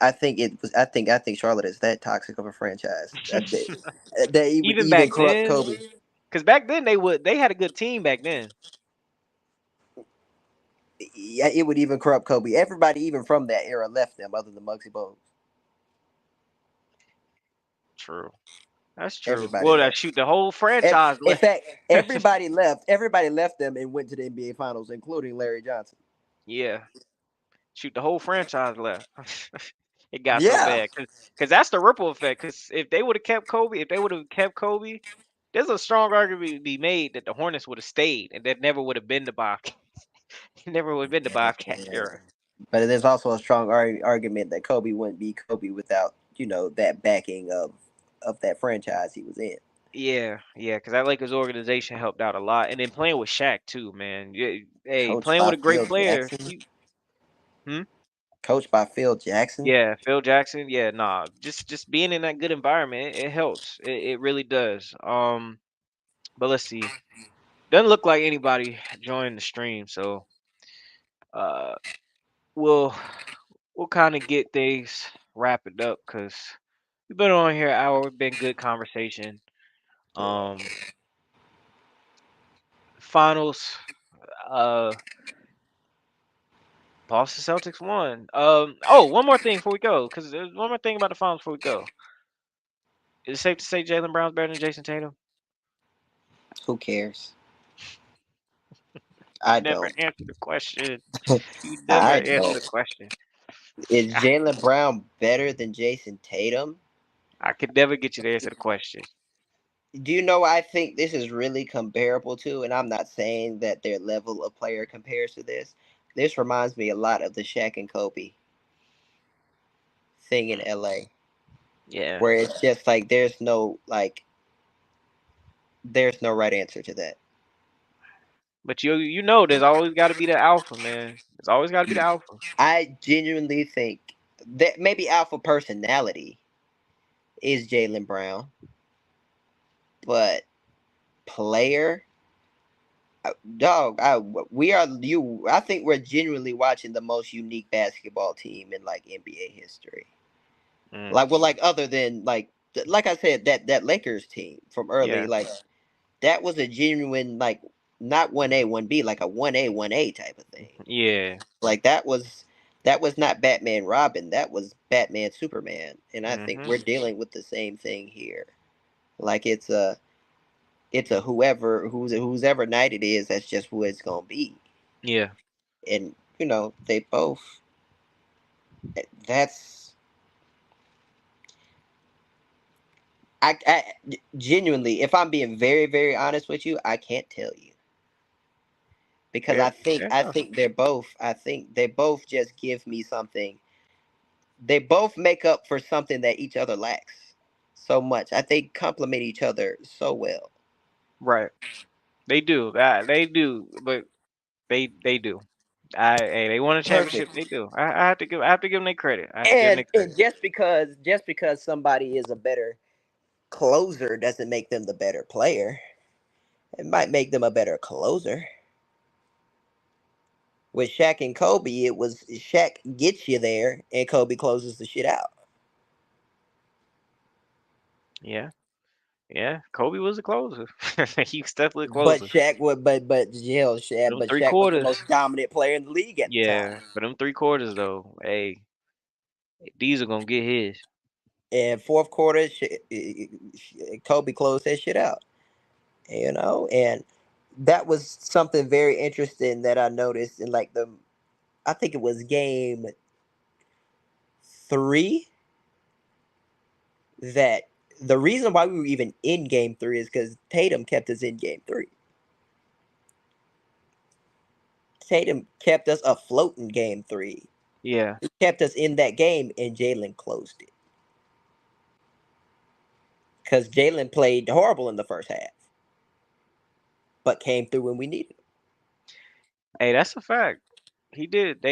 I think it was. I think Charlotte is that toxic of a franchise. They would Even even back corrupt then, Kobe. because back then they had a good team back then. Yeah, it would even corrupt Kobe. Everybody, even from that era, left them, other than Muggsy Bogues. True, that's true. Everybody Well, that left. shoot the whole franchise In left. fact, everybody left. Everybody left them and went to the NBA Finals, including Larry Johnson. Yeah, shoot the whole franchise left. It got so Yeah, bad because that's the ripple effect. Because if they would have kept Kobe, if they would have kept Kobe, there's a strong argument to be made that the Hornets would have stayed, and that never would have been the Bobcat. It never would have been the Bobcat yeah. era. But there's also a strong argument that Kobe wouldn't be Kobe without that backing of that franchise he was in. Yeah, yeah, because that Lakers organization helped out a lot, and then playing with Shaq too, man. Yeah, hey, Coached playing by with a great Phil player. Jackson. Hmm? Coached by Phil Jackson. Yeah, Phil Jackson. Yeah, nah, just being in that good environment, it helps. It really does. But let's see. Doesn't look like anybody joined the stream, so uh, we'll we'll kind of get things wrap it up because we've been on here an hour. Been good conversation. Yeah. Um, finals. Uh, Boston Celtics won. Oh, one more thing before we go, because there's one more thing about the finals before we go. Is it safe to say Jalen Brown's better than Jason Tatum? Who cares? You I never don't. answered the question. You never I answered the don't. question. Is Jalen Brown better than Jason Tatum? I could never get you to answer the question. Do you know I think this is really comparable to, and I'm not saying that their level of player compares to this. This reminds me a lot of the Shaq and Kobe thing in LA, Yeah, where it's just like there's no right answer to that. but you know there's always got to be the alpha, man. There's always got to be the alpha. I genuinely think that maybe alpha personality is Jalen Brown, but player, dog, we are you. I think we're genuinely watching the most unique basketball team in like NBA history. Mm, Like other than like I said, that Lakers team from early, yeah, like that was a genuine, like, not 1A 1B, like a 1A type of thing. yeah. Like that was not Batman Robin, that was Batman Superman, and I think Mhm. we're dealing with the same thing here. Like it's a who's ever night it is, that's just who it's gonna be. Yeah. And they both, that's I genuinely, if I'm being very, very honest with you, I can't tell you, because Fair. I think Fair I enough. think they both just give me something. They both make up for something that each other lacks so much. I think complement each other so well. Right. They do. They do. But they do. Hey, they won a championship. Perfect. They do. I have to give them their credit. I have to give them their And credit. just because somebody is a better closer doesn't make them the better player. It might make them a better closer. With Shaq and Kobe, it was Shaq gets you there and Kobe closes the shit out. Yeah. Yeah. Kobe was a closer. He was definitely a But closer. Shaq was but hell, For Shaq them but three Shaq was the quarters. most dominant player in the league at the time. Yeah. For them 3 quarters though. Hey, these are gonna get his. And fourth quarter, Kobe closed that shit out. And that was something very interesting that I noticed in like I think it was game 3, that the reason why we were even in game 3 is because Tatum kept us in game 3. Tatum kept us afloat in game 3. Yeah. He kept us in that game, and Jalen closed it. Because Jalen played horrible in the first half, but came through when we needed him. Hey, that's a fact. He did.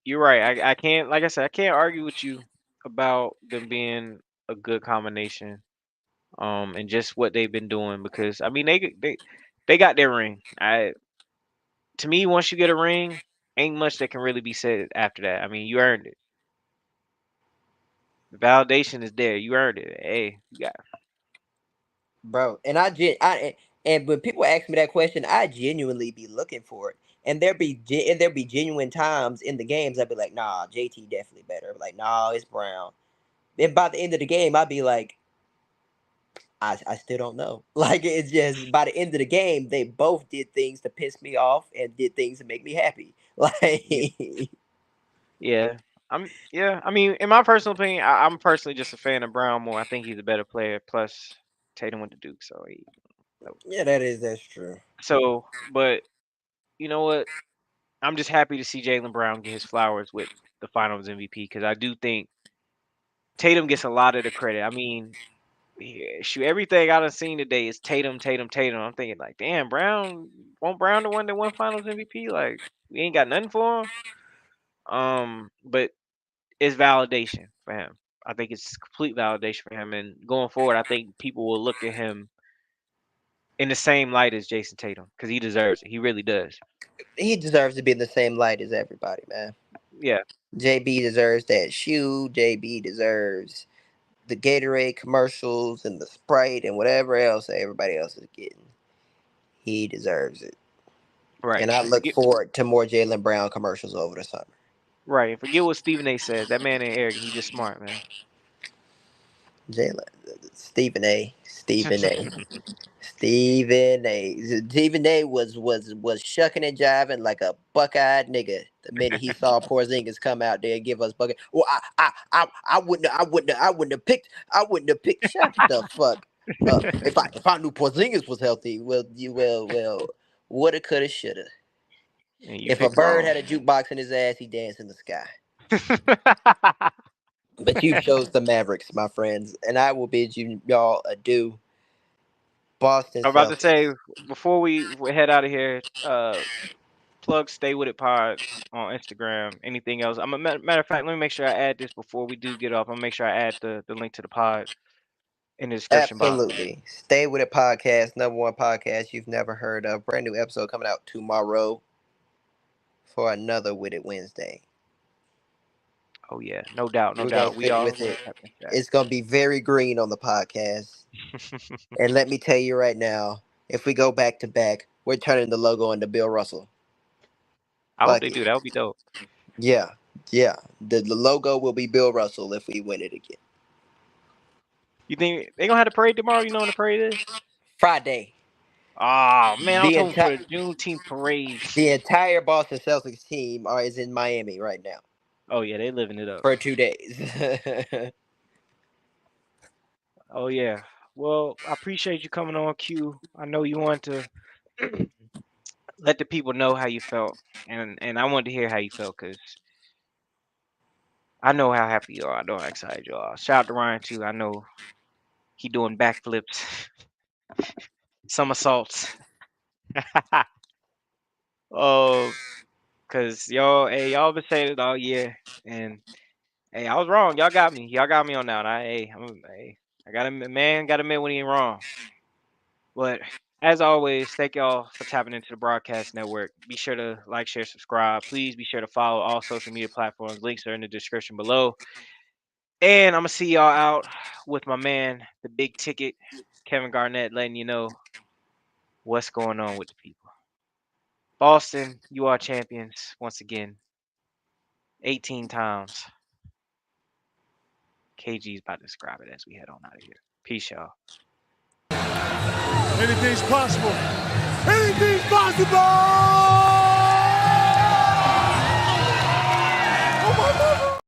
You're right. I can't, like I said, I can't argue with you about them being a good combination. And just what they've been doing because I mean they got their ring. To me, once you get a ring, ain't much that can really be said after that. I mean, you earned it. The validation is there. You earned it. Hey, you got. Bro. And and when people ask me that question, I genuinely be looking for it. And there be genuine times in the games I'd be like, nah, JT definitely better. Like, nah, it's Brown. Then by the end of the game, I'd be like, I still don't know. Like, it's just by the end of the game, they both did things to piss me off and did things to make me happy. Yeah, Like, yeah. Yeah. I mean, in my personal opinion, I'm personally just a fan of Brown more. I think he's a better player. Plus, Tatum went to Duke, yeah, that's true. but you know what? I'm just happy to see Jalen Brown get his flowers with the Finals MVP because I do think Tatum gets a lot of the credit. I mean, yeah, shoot, everything I done seen today is Tatum, Tatum, Tatum. I'm thinking like, damn, won't Brown the one that won Finals MVP? Like, we ain't got nothing for him. But it's validation for him. I think it's complete validation for him. And going forward, I think people will look at him in the same light as Jason Tatum because he deserves it. He really does. He deserves to be in the same light as everybody, man. Yeah, JB deserves that shoe. JB deserves the Gatorade commercials and the Sprite and whatever else that everybody else is getting. He deserves it. right. And I And look forget forward to more Jalen Brown commercials over the summer. right. And forget what Stephen A. says. That man ain't arrogant. He just smart, man. Jalen, Stephen A. Stephen A. Stephen A. Stephen A. was shucking and jiving like a buck-eyed nigga the minute he saw Porzingis come out there and give us bucket. Well, I wouldn't have picked. Shut the fuck up. If I knew Porzingis was healthy, well, woulda, coulda, shoulda. And you If a picked bird wrong. had a jukebox in his ass, he danced in the sky. But you chose the Mavericks, my friends, and I will bid y'all adieu. Boston I'm about to Celtics. say before we head out of here, plug Stay With It Pod on Instagram. Anything else? I'm a matter of fact. Let me make sure I add this before we do get off. I'm gonna make sure I add the link to the pod in the description box. Absolutely. Stay with it podcast, #1 podcast you've never heard of. Brand new episode coming out tomorrow for another With It Wednesday. Oh yeah, no doubt, no We're gonna doubt. We sit all with gonna it. tap into It's gonna be very green on the podcast. that. And let me tell you right now, if we go back to back, we're turning the logo into Bill Russell. I hope Fuck they it. do. That would be dope. Yeah. Yeah. The logo will be Bill Russell if we win it again. You think they gonna have the parade tomorrow? You know when the parade is? Friday. Oh man, I was The hoping for entire the Juneteenth parade. the entire Boston Celtics team is in Miami right now Oh yeah, they living it up. for 2 days. Oh yeah. Well, I appreciate you coming on, Q. I know you want to let the people know how you felt, and I wanted to hear how you felt because I know how happy you are. I know how excited you are. Shout out to Ryan too. I know he doing backflips, somersaults. Oh, cause y'all, hey, y'all been saying it all year, and hey, I was wrong. Y'all got me. Y'all got me on that. One. Hey, I got a man. Got to admit when he ain't wrong. But as always, thank y'all for tapping into the Broadcast Network. Be sure to like, share, subscribe. Please be sure to follow all social media platforms. Links are in the description below. And I'm gonna see y'all out with my man, the big ticket, Kevin Garnett, letting you know what's going on with the people. Boston, you are champions once again, 18 times. KG's about to describe it as we head on out of here. Peace, y'all. Anything's possible. Anything's possible! Oh my God!